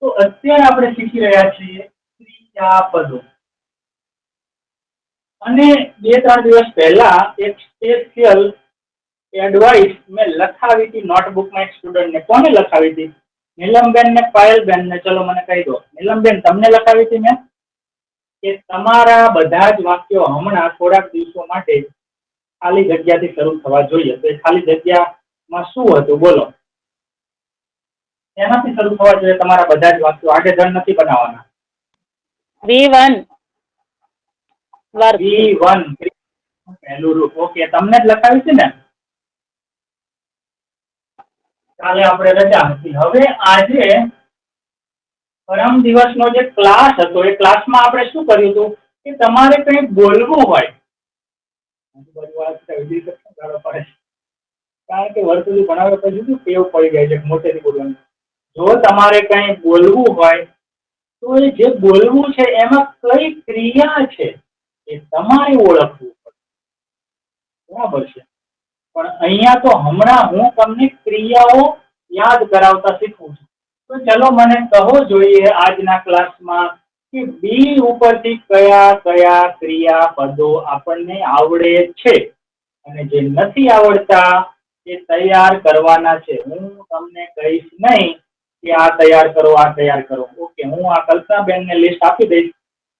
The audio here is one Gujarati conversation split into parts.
તો અત્યારે આપણે શીખી રહ્યા છીએ ક્રિયાપદો. અને 2-3 દિવસ પહેલા એક સ્પેશિયલ એડવાઇસ મેં લખાવી હતી નોટબુકમાં એક સ્ટુડન્ટને. કોને લખાવી હતી? નીલમબેન ને પાયલબેન ને. ચલો મને કહી દો. નીલમબેન, તમને લખાવી હતી મેં કે તમારા બધા જ વાક્યો હમણાં થોડાક દિવસો માટે ખાલી જગ્યાથી શરૂ થવા જોઈએ. તો એ ખાલી જગ્યામાં શું હતું બોલો? એનાથી શરૂ થવા જોઈએ તમારા બધા જ વાક્યો. આગે જણ નથી બનાવવાના. V1 V1 પહેલું રૂપ. ઓકે, તમને જ લખાવી છે ને? કાલે આપણે રજા હતી. હવે આજે પરમ દિવસનો જે ક્લાસ હતો એ ક્લાસમાં આપણે શું કર્યું હતું કે તમારે કંઈક બોલવું હોય. કારણ કે વર્ષ સુધી ભણાવે પછી શું ટેવ પડી જાય છે મોટેથી બોલવાનું. જો તમારે કંઈ બોલવું હોય તો એ જે બોલવું છે એમાં કઈ ક્રિયા છે એ તમારે ઓળખવું પડે. બરાબર છે? પણ અહીંયા તો હમણાં હું તમને ક્રિયાઓ યાદ કરાવતા શીખવું છું. તો ચલો મને કહો જોઈએ આજના ક્લાસમાં કે બી ઉપરથી કયા કયા ક્રિયાપદો આપણને આવડે છે અને જે નથી આવડતા એ તૈયાર કરવાના છે. હું તમને કહીશ નહીં કે આ તૈયાર કરો, આ તૈયાર કરો. ઓકે, હું આ કલ્પનાબેનને લિસ્ટ આપી દઈશ.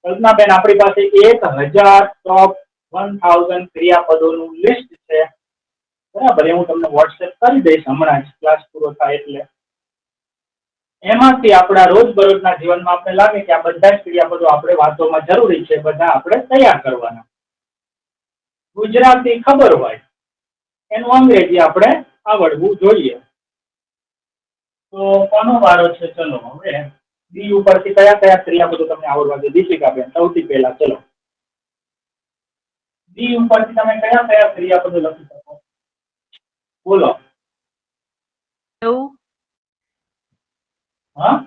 કલ્પનાબેન, આપણી પાસે 1000 ટોપ 1000 ક્રિયાપદોનું લિસ્ટ છે. બરાબર? એ હું તમને વોટ્સએપ કરી દઈશ હમણાં જ ક્લાસ પૂરો થાય એટલે. એમાંથી આપણા રોજબરોજના જીવનમાં આપણે લાગે કે આ બધા જ ક્રિયાપદો આપણે વાતોમાં જરૂરી છે, બધા આપણે તૈયાર કરવાના. ગુજરાતી ખબર હોય, એનું અંગ્રેજી આપણે આવડવું જોઈએ. તો કોનો વારો છે? ચલો હવે બી ઉપરથી કયા કયા ક્રિયાપદો તમને આવડવા જોઈએ? દીપિકાબેન, સૌથી પહેલા ચલો બી ઉપરથી તમે કયા કયા ક્રિયાપદો લખી શકો? બોલો. હા,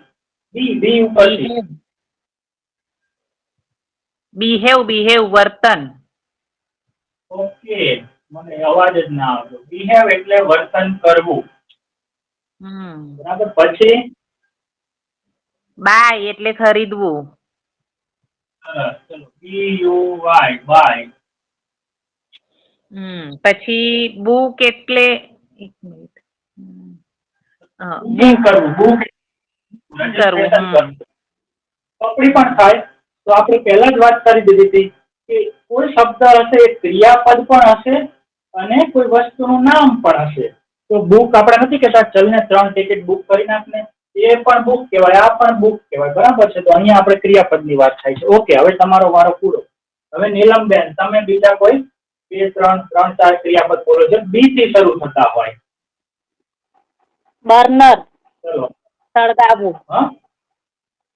બી ઉપરથી બિહેવ વર્તન. ઓકે, મને અવાજ જ ના આવતો. બિહેવ એટલે વર્તન કરવું. બરાબર. પછી બાય એટલે ખરીદવું. ચલો BUY બાય. પછી બુક એટલે બુકિંગ કરવું. બુક રજીસ્ટ્રેશન કરવું. પકડી પણ થાય. તો આપણે પહેલા જ વાત કરી દીધી હતી કે કોઈ શબ્દ હશે એ ક્રિયાપદ પણ હશે અને કોઈ વસ્તુનું નામ પણ હશે. તો બુક આપણે નથી કહેતા ચલને 3 ટિકિટ બુક કરી નાખને, એ પણ બુક કહેવાય, આ પણ બુક કહેવાય. બરાબર છે? તો અહીંયા આપણે ક્રિયાપદની વાત થાય છે. ઓકે, હવે તમારો વારો પૂરો. હવે નીલમબેન, તમે બીજા કોઈ 2-3-4 ક્રિયાપદ બોલો છે બી થી શરૂ થતા હોય. બર્નર ચલો. સળગાવવું. હા,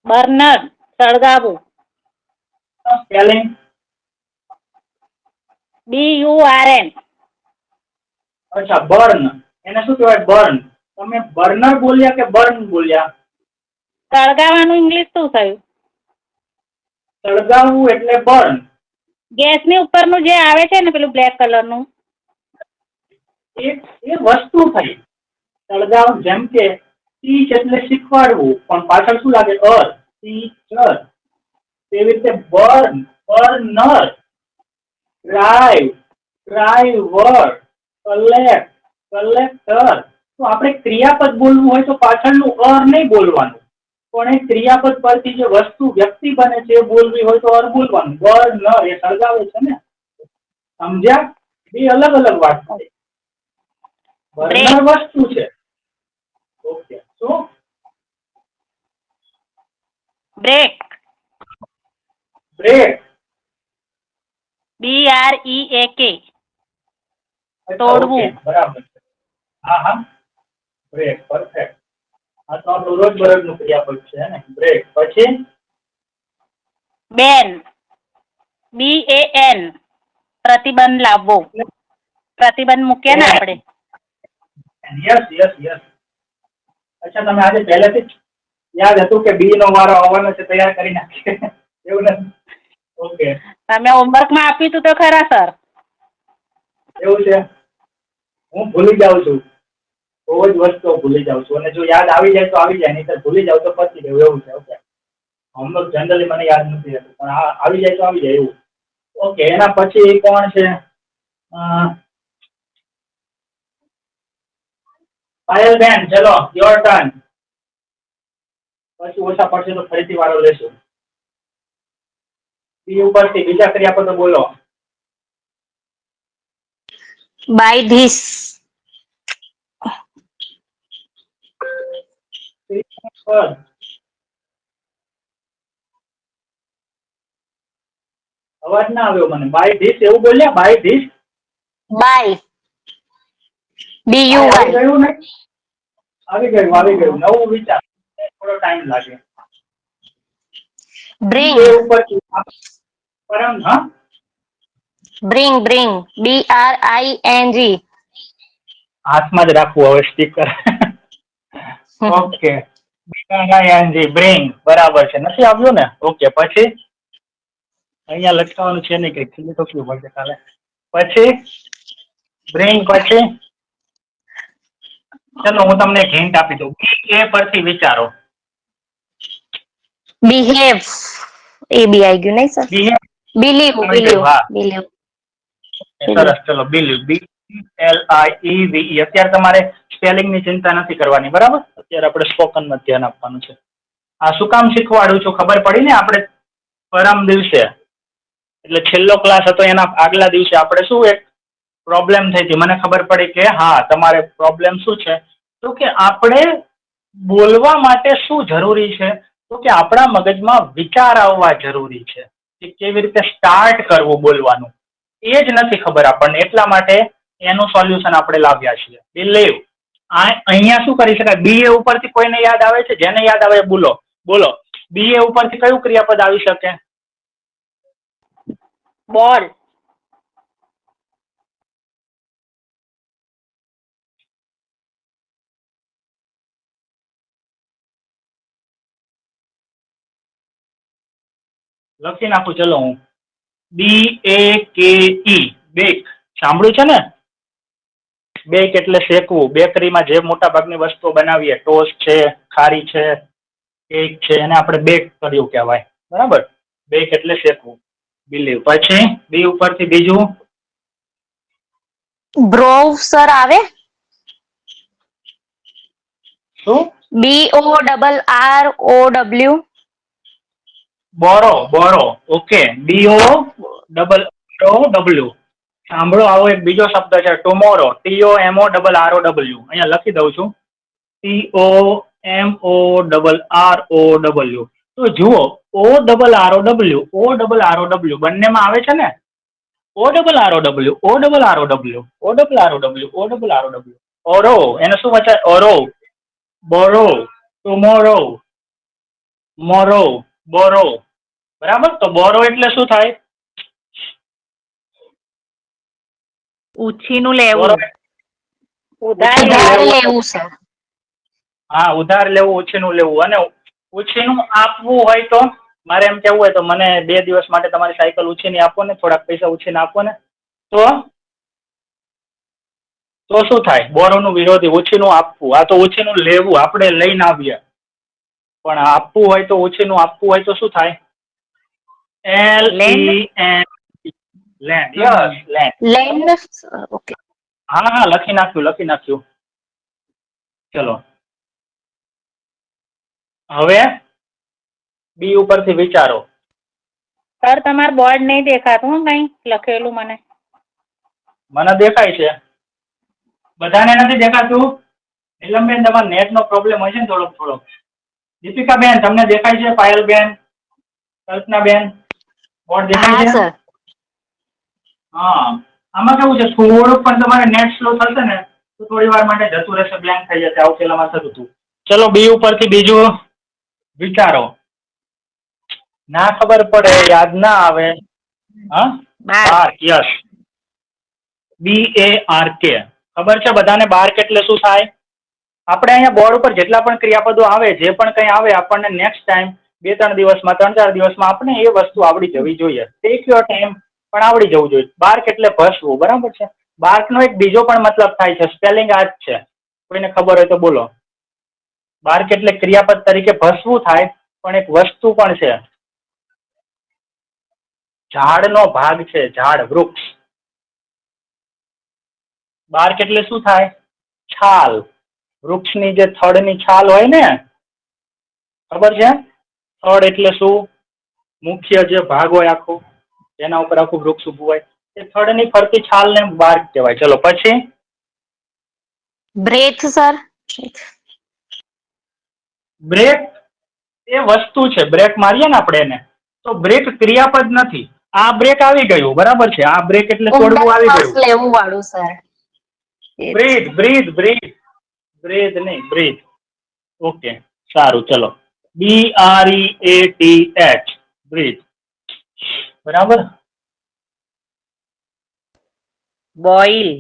બર્નર સળગાવવું. Spelling BURN. અચ્છા, બર્ન. એને શું કહેવાય? બર્ન. તમે બર્નર બોલ્યા કે બર્ન બોલ્યા? સળગાવવાનું ઇંગ્લિશ શું થયું? સળગાવવું એટલે બર્ન. ગેસની ઉપરનું જે આવે છે ને પેલું બ્લેક કલરનું એ વસ્તુ થઈ. સળગાવ જેમ કે ટીચ એટલે શીખવાડવું, પણ પાછળ શું લાગે? ટીચર. તેવી રીતે burn, burner, drive, driver, collect, collector. તો આપણે ક્રિયાપદ બોલવું હોય તો પાછળનું નહીં બોલવાનું, પણ એ ક્રિયાપદ પરથી જે વસ્તુ વ્યક્તિ બને છે એ બોલવી હોય તો બોલવાનું. બર્નર એ સળગાવે છે ને. સમજ્યા? બે અલગ અલગ વાત થાય. બર્નર વસ્તુ છે. ઓકે. શું? બ્રેક. બ્રેક. BREAK. ઓકે, બરાબર છે. હા હા, બ્રેક. પરફેક્ટ. આ તો આપણું રોજબરોજનું ક્રિયાપદ છે ને, બ્રેક. પછી બેન. BAN. પ્રતિબંધ લાવવો. પ્રતિબંધ મૂકીએ ને આપણે. Yes yes yes. અચ્છા, તમે આજે પહેલેથી જ યાદ હતું કે બી નો વારો આવવાનો છે, તૈયાર કરી નાખીએ એવું નથી? ઓકે. તમે હોમવર્કમાં આપ્યું હતું તો ખરા સર. એવું છે? હું ભૂલી જાઉં છું. બહુ જ વસ્તુઓ ભૂલી જાઉં છું, અને જો યાદ આવી જાય તો આવી જાય, નહીં તો ભૂલી જાવ તો પતી ગયું એવું છે. ઓકે, હોમવર્ક જનરલી મને યાદ નથી રહેતું, પણ હા આવી જાય તો આવી જાય એવું. ઓકે, એના પછી કોણ છે? પાયલબેન, ચલો યોર ટર્ન. પછી ઓછા પડશે તો ફરીથી વારો લેશું. બી ઉપરથી બીજા ક્રિયાપદો બોલો. Buy this. અવાજ ના આવ્યો મને. બાય ધીસ એવું બોલ્યા? Buy this. બાય. આવી BUY. ગયું ને? આવી ગયું. નવું વિચાર, થોડો ટાઈમ લાગે. બ્રિંગ. એ ઉપર પરમ, હા બ્રિંગ. BRING. હાથમાં જ રાખવું હવે સ્ટીકર. ઓકે, બ્રિંગ બરાબર છે. નથી આવ્યું ને? ઓકે, પછી અહીંયા લટકાવવાનું છે ને, કઈક ખીલી ટોકવું પડશે કાલે. પછી બ્રિંગ, પછી ચલો હું તમને એક હિન્ટ આપી દઉં. એ પરથી વિચારો. બિહેવ. એ બી આવી ગયું નહીં સર? બિલીવ. હા બિલીવ. સરસ, ચલો બિલીવ. BLIEVE. અત્યારે તમારે સ્પેલિંગ ની ચિંતા નથી કરવાની, બરાબર? અત્યારે આપણે સ્પોકન માં ધ્યાન આપવાનું છે. આ શું કામ શીખવાડું છું ખબર પડી ને? આપણે પરમ દિવસે, એટલે છેલ્લો ક્લાસ હતો એના આગલા દિવસે આપણે શું એક પ્રોબ્લેમ થઈ હતી. મને ખબર પડી કે હા તમારે પ્રોબ્લેમ શું છે, તો કે આપણે બોલવા માટે શું જરૂરી છે, તો કે આપણા મગજમાં વિચાર આવવા જરૂરી છે કે કેવી રીતે સ્ટાર્ટ કરવું બોલવાનું, એ જ નથી ખબર આપણને. એટલા માટે એનું સોલ્યુશન આપણે લાવ્યા છીએ. બિલીવ. અહીંયા શું કરી શકાય? BA ઉપરથી કોઈને યાદ આવે છે? જેને યાદ આવે બોલો. BA ઉપરથી કયું ક્રિયાપદ આવી શકે? બોલ. લખી નાખું, ચલો હું. BAKE. બેક. સાંભળ્યું છે ને? બેક એટલે શેકવું. બેકરીમાં જે મોટા ભાગની વસ્તુઓ બનાવીએ, ટોસ્ટ છે, ખારી છે, કેક છે, એને આપણે બેક કર્યું કહેવાય, બરાબર? બેક એટલે શેકવું. બિલીવ. પછી બી ઉપરથી બીજું બ્રોવ સર આવે? શું? BORROW. બોરો. Okay, BORROW. સાંભળો, આવો એક બીજો શબ્દ છે ટુમોરો. TOMORROW. અહીંયા લખી દઉં છું. TOMORROW. તો જુઓ, ORROW બંનેમાં આવે છે ને? ORROW. ઓરો, એને શું વચાય? ઓરો, બોરો, ટુમોરો, મોરો, બોરો. બરાબર? તો બોરો એટલે શું થાય? ઉછીનું લેવું. ઉધાર લેવું સર. હા, ઉધાર લેવું, ઉછીનું લેવું. અને ઉછીનું આપવું હોય તો મારે એમ કેવું હોય તો મને 2 દિવસ માટે તમારી સાયકલ ઉછીની આપો ને, થોડાક પૈસા ઉછીને આપો ને, તો શું થાય? બોરોનું વિરોધી ઉછીનું આપવું. આ તો ઉછીનું લેવું, આપણે લઈને આવીએ. પણ આપવું હોય તો, ઉછીનું આપવું હોય તો શું થાય? LEND. Land. Yes, land. Okay. હા, લખી નાખ્યું. ચલો હવે બી ઉપરથી વિચારો. સર તમારું બોર્ડ નહીં દેખાતું કઈ લખેલું? મને દેખાય છે. બધાને નથી દેખાતું? નીલમબેન, તમારા નેટ નો પ્રોબ્લેમ હશે ને થોડોક. દીપિકાબેન, તમને દેખાય છે? પાયલબેન, કલ્પનાબેન, બોર્ડ દેખાય છે? હા, આમાં કેવું છે, થોડુંક પણ તમારે નેટ સ્લો થશે ને તો થોડી વાર માટે જતું રહેશે, બ્લેન્ક થઈ જશે. આવું પેલામાં થતું હતું. ચલો બી ઉપરથી બીજું વિચારો. ના ખબર પડે, યાદ ના આવે. હા, બાર્ક. Yes, BARK. ખબર છે બધાને બાર્ક એટલે શું થાય? આપણે અહીંયા બોર્ડ ઉપર જેટલા પણ ક્રિયાપદો આવે, જે પણ કંઈ આવે, આપણને નેક્સ્ટ ટાઈમ 2-3 દિવસમાં, 3-4 દિવસમાં આપણે એ વસ્તુ આવડી જવી જોઈએ. ટેક યોર ટાઈમ, પણ આવડી જવું જોઈએ. બાર્ક એટલે ભસવું, બરાબર છે? બાર્ક નો એક બીજો પણ મતલબ થાય છે, સ્પેલિંગ આ જ છે. કોઈને ખબર હોય તો બોલો. બાર્ક એટલે ક્રિયાપદ તરીકે ભસવું થાય, પણ એક વસ્તુ પણ છે. ઝાડનો ભાગ છે, ઝાડ, વૃક્ષ. બાર્ક એટલે શું થાય? છાલ. વૃક્ષની જે થડની છાલ હોય ને, ખબર છે? થડ એટલે શું? મુખ્ય જે ભાગ હોય આખો, એના ઉપર આખું વૃક્ષ ઉભું હોય, એ થડની ફરતી છાલને બાર્ક કહેવાય. ચલો પછી બ્રેથ સર. બ્રેક એ વસ્તુ છે. બ્રેક મારીએ ને આપણે એને, તો બ્રેક ક્રિયાપદ નથી. આ બ્રેક આવી ગયું, બરાબર છે. આ બ્રેક એટલે તોડવું આવી ગયું. લેવું વાળું sir. Breathe, breathe, breathe. Breathe નહીં, બ્રીથ. ઓકે, સારું. ચલો, BREATH, બ્રીથ. બરાબર. બોઇલ.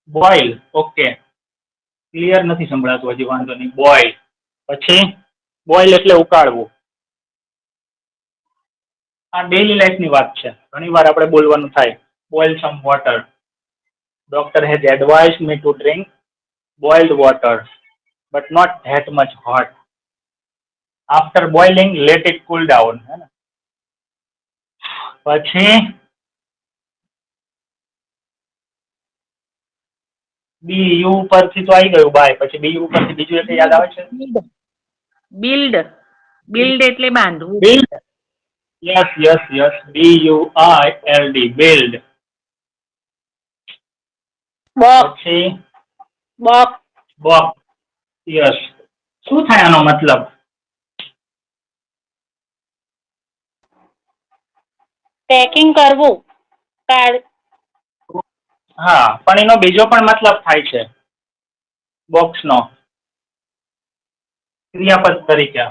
બોઇલ. ઓકે, ક્લિયર નથી સંભળાતું હજી, વાંધો નહીં. બોઇલ. પછી બોઇલ એટલે ઉકાળવું. આ ડેઈલી લાઈફની વાત છે. ઘણી વાર આપણે બોલવાનું થાય, boil some water. Doctor has advised me to drink boiled water, but not that much hot. After boiling let it cool down. પછી BU પરથી તો આવી ગયું બાય. પછી BU પરથી બીજું એક યાદ આવે છે? બિલ્ડ. બિલ્ડ એટલે બાંધવું. Build. Yes, yes, yes. BUILD, build. Box. પછી બોક્સ. બોક્સ. યસ. શું થાય આનો મતલબ? પેકિંગ કરવું. હા, પણ એનો બીજો પણ મતલબ થાય છે બોક્સનો, ક્રિયાપદ તરીકે.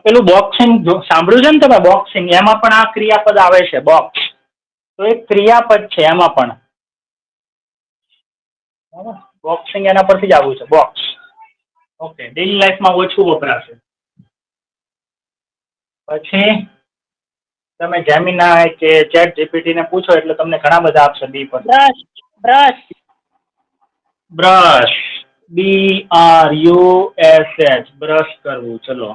પેલું બોક્સિંગ સાંભળ્યું છે ને તમે? બોક્સિંગ, એમાં પણ આ ક્રિયાપદ આવે છે, બોક્સ. તો એક ક્રિયાપદ છે એમાં પણ. બોક્સિંગ એના પરથી જ આવ્યું છે, બોક્સ. ઓકે, ડેઈલી લાઈફમાં ઓછું વપરાશે. પછી તમે જેમિનાય કે ચેટ જીપીટી ને પૂછો એટલે તમને ઘણા બધા આપશે. બી પર brush. Brush. Brush. BRUSH, brush કરવું. ચલો,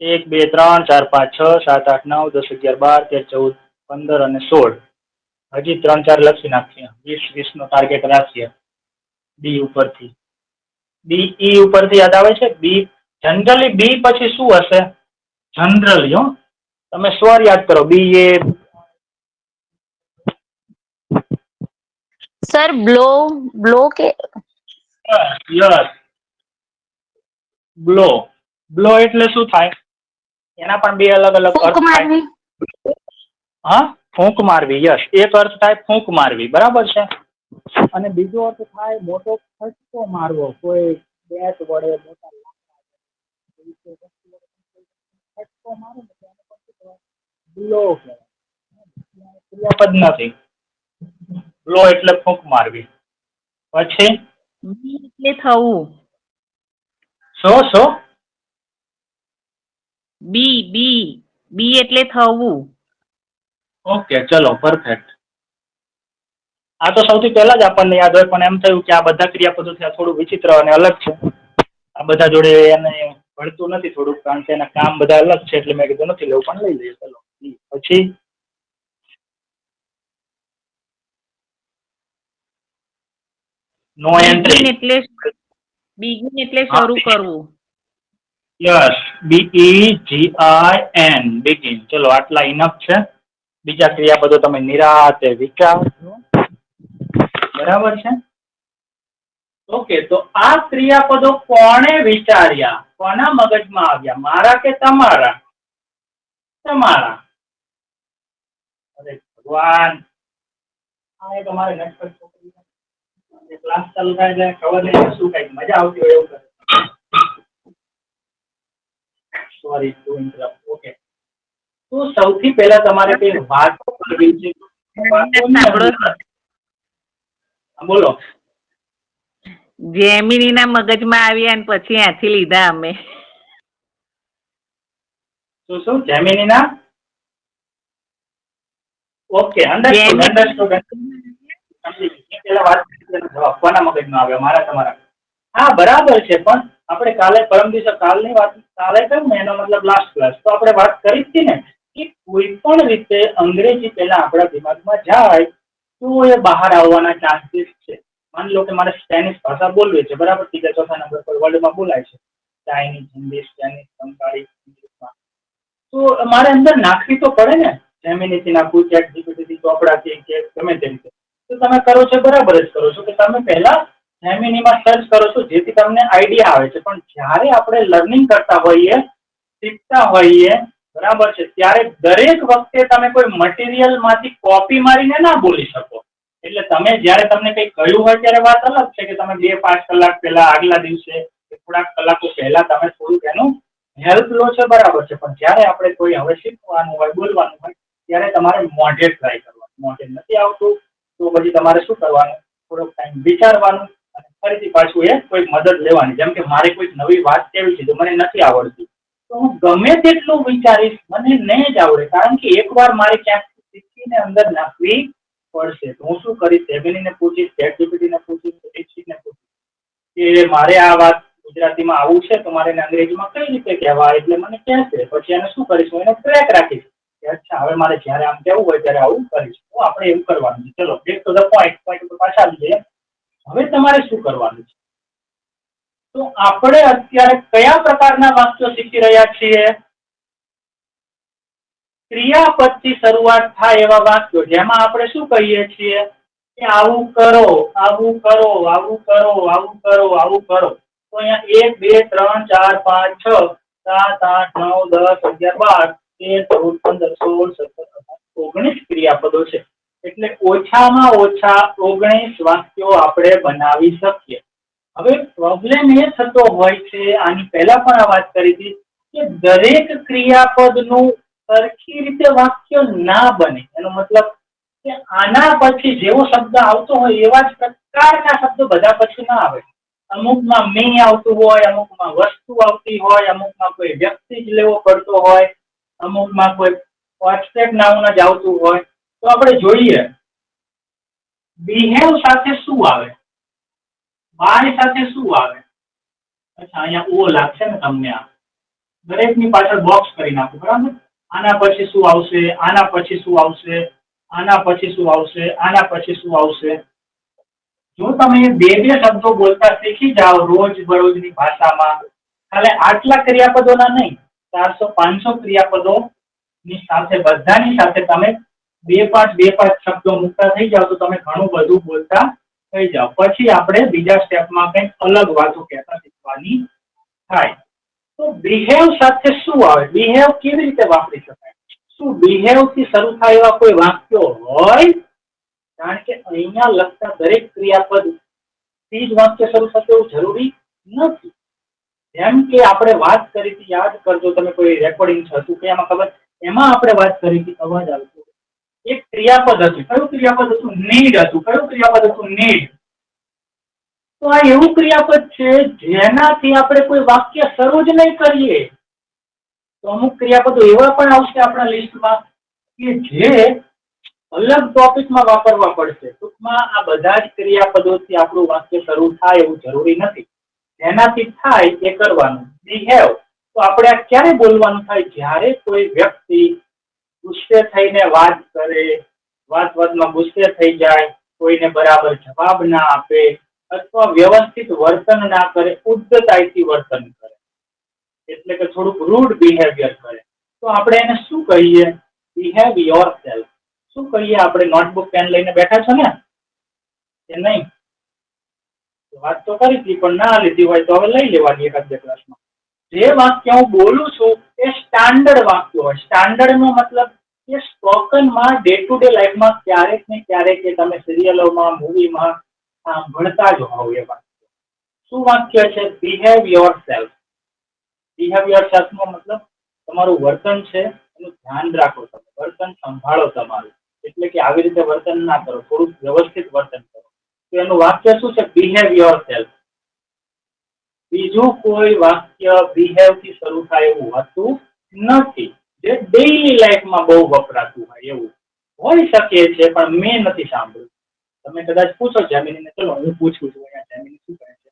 એક, બે, ત્રણ, ચાર, પાંચ, છ, સાત, આઠ, 9, 10, 11, 12, 13, 14, 15 અને 16. હજી 3, 4 લખી નાખીએ. 20 નો ટાર્ગેટ રાખીએ. બી ઉપરથી. BE ઉપરથી યાદ આવે છે? બી. જનરલી બી પછી શું હશે? જનરલી, હો, તમે સ્વર યાદ કરો. BA. Sir blow. બ્લો કે યસ. બ્લો. બ્લો એટલે શું થાય? એના પણ બે અલગ અલગ ફૂંક અર્થ થાય. મારવી. હા, ફૂંક મારવી. યસ, એક અર્થ થાય ફૂંક મારવી, બરાબર છે. અને બીજો અર્થ થાય મોટો ફટકો મારવો. કોઈ બેટ વડે, મોટા ફટકો મારો ને તેને પછી બ્લો કહેવાય. ક્રિયાપદ નથી. બ્લો એટલે ફૂંક મારવી. પછી બી એટલે થવું. શો બી. બી. બી એટલે થવું. ઓકે, ચલો, પરફેક્ટ. આ તો સૌથી પહેલા જ આપણને યાદ હોય, પણ એમ થયું કે આ બધા ક્રિયાપદોથી આ થોડું વિચિત્ર અને અલગ છે. આ બધા જોડે એને ભળતું નથી થોડુંક, કારણ કે એના કામ બધા અલગ છે. એટલે મેં કીધું નથી લેવું, પણ લઈ લઈએ. ચલો, પછી નો એન્ટ્રી. બિગિન એટલે શરૂ કરવું. Yes, BEGIN, begin. ચલો, આટલા ઇનફ છે. બીજા ક્રિયાપદો તમે નિરાતે વિચારજો, બરાબર છે. ઓકે, તો આ ક્રિયાપદો કોણે વિચાર્યા? કોના મગજમાં આવ્યા? મારા કે તમારા? તમારા. અરે ભગવાન, આ એક અમારે નટખટ છોકરી ક્લાસ ચાલુ થાય એટલે ખબર નહીં શું કઈક મજા આવતી હોય એવું કરે. Sorry to interrupt. ઓકે, તો સૌથી પહેલા તમારે કઈ વાતો કરવી છે. વાતોની અંદર બોલો. જેમિનીના મગજમાં આવ્યા અને પછી ત્યાંથી લીધા અમે. શું જેમિનીના? Okay, understood. પેલા વાત જવાબ કોના મગજમાં આવ્યો? મારા તમારા? હા, બરાબર છે. પણ આપણે પરમ દિવસે કાલની વાત કાલે કહ્યું ને, એનો મતલબ લાસ્ટ ક્લાસ તો આપણે વાત કરી હતી ને કે કોઈ પણ રીતે અંગ્રેજી પહેલા આપણા દિમાગમાં જાય તો એ બહાર આવવાના ચાન્સીસ છે. માની લો કે મારે સ્પેનિશ ભાષા બોલવી છે, બરાબર? ત્રીજા ચોથા નંબર પર વર્લ્ડમાં બોલાય છે ચાઇનીઝ, હિન્દી, સ્પેનિશ, બંગાળી, ઇંગ્લિશમાં. તો મારે અંદર નાખવી તો પડે ને. જેમિનીથી નાખવું, ચેટ જીપીટીથી, ચોપડાથી કે ગમે તે રીતે. તો તમે કરો છો બરાબર જ કરો છો કે તમે પહેલા જેમિનીમાં સર્ચ કરો છો જેથી તમને આઈડિયા આવે છે. પણ જ્યારે આપણે લર્નિંગ કરતા હોઈએ, શીખતા હોઈએ, બરાબર છે, ત્યારે દરેક વખતે તમે કોઈ મટીરિયલ માંથી કોપી મારીને ના બોલી શકો. એટલે તમે જ્યારે તમને કંઈ કહ્યું હોય ત્યારે વાત અલગ છે કે તમે 2-5 કલાક પહેલા, આગલા દિવસે, થોડાક કલાકો પહેલા તમે થોડુંક એનું હેલ્પ લો છો, બરાબર છે. પણ જ્યારે આપણે કોઈ હવે શીખવાનું હોય, બોલવાનું હોય, ત્યારે તમારે મોઢે ટ્રાય કરવાનું. મોઢે નથી આવતું તો પછી તમારે શું કરવાનું? થોડોક ટાઈમ વિચારવાનું અને ફરીથી પાછું એ કોઈ મદદ લેવાની. જેમ કે મારે કોઈક નવી વાત કેવી છે તો મને નથી આવડતી, તો હું ગમે તેટલું વિચારીશ, મને નહીં જ આવડે. કારણ કે એકવાર મારે ક્યાંક શીખીને અંદર નાખવી પડશે. તો હું શું કરીશ? જેમિનીને પૂછીશ, ચેટ જીપીટીને પૂછીશ, દીક્ષિતને પૂછીશ કે મારે આ વાત ગુજરાતીમાં આવું છે તો મારે એને અંગ્રેજીમાં કઈ રીતે કહેવાય, એટલે મને કહેશે. પછી એને શું કરીશ? હું એને ટ્રેક રાખીશ કે અચ્છા હવે મારે જ્યારે આમ કહેવું હોય ત્યારે આવું કરીશ. તો આપણે એવું કરવાનું છે. ચલો બેક ટુ ધ પોઈન્ટ ઉપર પાછા આવી જઈએ. હવે તમારે શું કરવાનું છે? તો આપણે અત્યારે કયા પ્રકારના વાક્યો શીખી રહ્યા છીએ? ક્રિયાપદથી શરૂઆત થાય એવા વાક્યો, જેમાં આપણે શું કહીએ છીએ કે આવું કરો, આવું કરો, આવું કરો, આવું કરો, આવું કરો. તો અહીંયા 1, 2, 3, 4, 5, 6, 7, 8, 9, 10, 11, 12, 13, 14, 15, 16, 17, 18, 19 ક્રિયાપદો છે. એટલે ઓછામાં ઓછા 19 વાક્યો આપણે બનાવી શકીએ. હવે પ્રોબ્લેમ એ થતો હોય છે, આની પહેલા પણ આ વાત કરી હતી, કે દરેક ક્રિયાપદનું સરખી રીતે વાક્ય ના બને. એનો મતલબ કે આના પછી જેવો શબ્દ આવતો હોય એવા જ પ્રકારના શબ્દો બધા પછી ના આવે. અમુકમાં મી આવતું હોય, અમુકમાં વસ્તુ આવતી હોય, અમુકમાં કોઈ વ્યક્તિ જ લેવો પડતો હોય, અમુકમાં કોઈ એબ્સ્ટ્રેક્ટ નાઉન જ આવતું હોય. તો આપણે જોઈએ બિહેવ સાથે શું આવે, બાય સાથે શું આવે. અચ્છા, અહીંયા ઓ લાગશે ને તમને. આ દરેકની પાછળ બોક્સ કરી નાખું, બરાબર? આના પછી શું આવશે, આના પછી શું આવશે, આના પછી શું આવશે, આના પછી શું આવશે. જો તમે બે શબ્દો બોલતા શીખી જાઓ રોજ બરોજની ભાષામાં, ખાલી આટલા ક્રિયાપદોના નહીં, 400-500 ક્રિયાપદો ની સાથે બધાની સાથે તમે 2-5 શબ્દો મુકતા થઈ જાઓ તો તમે ઘણું બધું બોલતા થઈ જાઓ. પછી આપણે બીજા સ્ટેપમાં કંઈક અલગ વાતો કહેતા શીખવાની થાય. તો બિહેવ સાથે શું આવે? બિહેવ કેવી રીતે વાપરી શકાય? શું બિહેવ થી શરૂ થાય એવા કોઈ વાક્યો હોય? કારણ કે અહીંયા લગતા દરેક ક્રિયાપદ થી જ વાક્ય શરૂ થશે એવું જરૂરી નથી. જેમ કે આપણે વાત કરી હતી, યાદ કરજો તમે, કોઈ રેકોર્ડિંગ હતું કે એમાં ખબર, એમાં આપણે વાત કરી હતી, અવાજ આવતો, એક ક્રિયાપદ હતું. કયું ક્રિયાપદ હતું? નીડ હતું. કયું ક્રિયાપદ હતું? નીડ. તો આ એવું ક્રિયાપદ છે જેનાથી આપણે કોઈ વાક્ય શરૂ જ નહીં કરીએ. તો અમુક ક્રિયાપદો એવા પણ આવશે આપણા લિસ્ટમાં કે જે અલગ ટોપિકમાં વાપરવા પડશે. ટૂંકમાં આ બધા જ ક્રિયાપદોથી આપણું વાક્ય શરૂ થાય એવું જરૂરી નથી. જેનાથી થાય એ કરવાનું. બિહેવ તો આપણે આ ક્યારે બોલવાનું થાય? જ્યારે કોઈ વ્યક્તિ ગુસ્સે થઈને વાત કરે, વાતમાં ગુસ્સે થઈ જાય, કોઈને બરાબર જવાબ ના આપે, અથવા વ્યવસ્થિત વર્તન ના કરે, ઉદ્ધતાઈથી વર્તન કરે, એટલે કે થોડુંક રૂડ બિહેવિયર કરે, તો આપણે એને શું કહીએ? Behave yourself. શું કહીએ આપણે? નોટબુક પેન લઈને બેઠા છો ને કે નહીં? વાત તો કરી હતી પણ ના લીધી હોય તો હવે લઈ લેવાની 1-2 ક્લાસમાં. જે વાક્ય હું બોલું છું એ સ્ટાન્ડર્ડ વાક્ય હોય. સ્ટાન્ડર્ડ નો મતલબ કે સ્પોકનમાં ડે ટુ ડે લાઈફમાં ક્યારેક ને ક્યારેક કે તમે સિરિયલોમાં, મૂવીમાં સાંભળતા જ હોવ એ વાક્ય. શું વાક્ય છે? Behave yourself. બિહેવ યોરસેલ્ફ નો મતલબ તમારું વર્તન છે એનું ધ્યાન રાખો, તમે વર્તન સંભાળો તમારું. એટલે કે આવી રીતે વર્તન ના કરો, થોડુંક વ્યવસ્થિત વર્તન કરો. તો એનું વાક્ય શું છે? Behave yourself. બીજું કોઈ વાક્ય બિહેવ થી શરૂ થાય એવું હોતું નથી, જે ડેઈલી લાઈફમાં બહુ વપરાતું હોય એવું હોઈ શકે છે, પણ મેં નથી સાંભળ્યું. તમે કદાચ પૂછો જેમિનીને. ચલો હું પૂછું છું અહીંયા જેમિની શું કહે છે.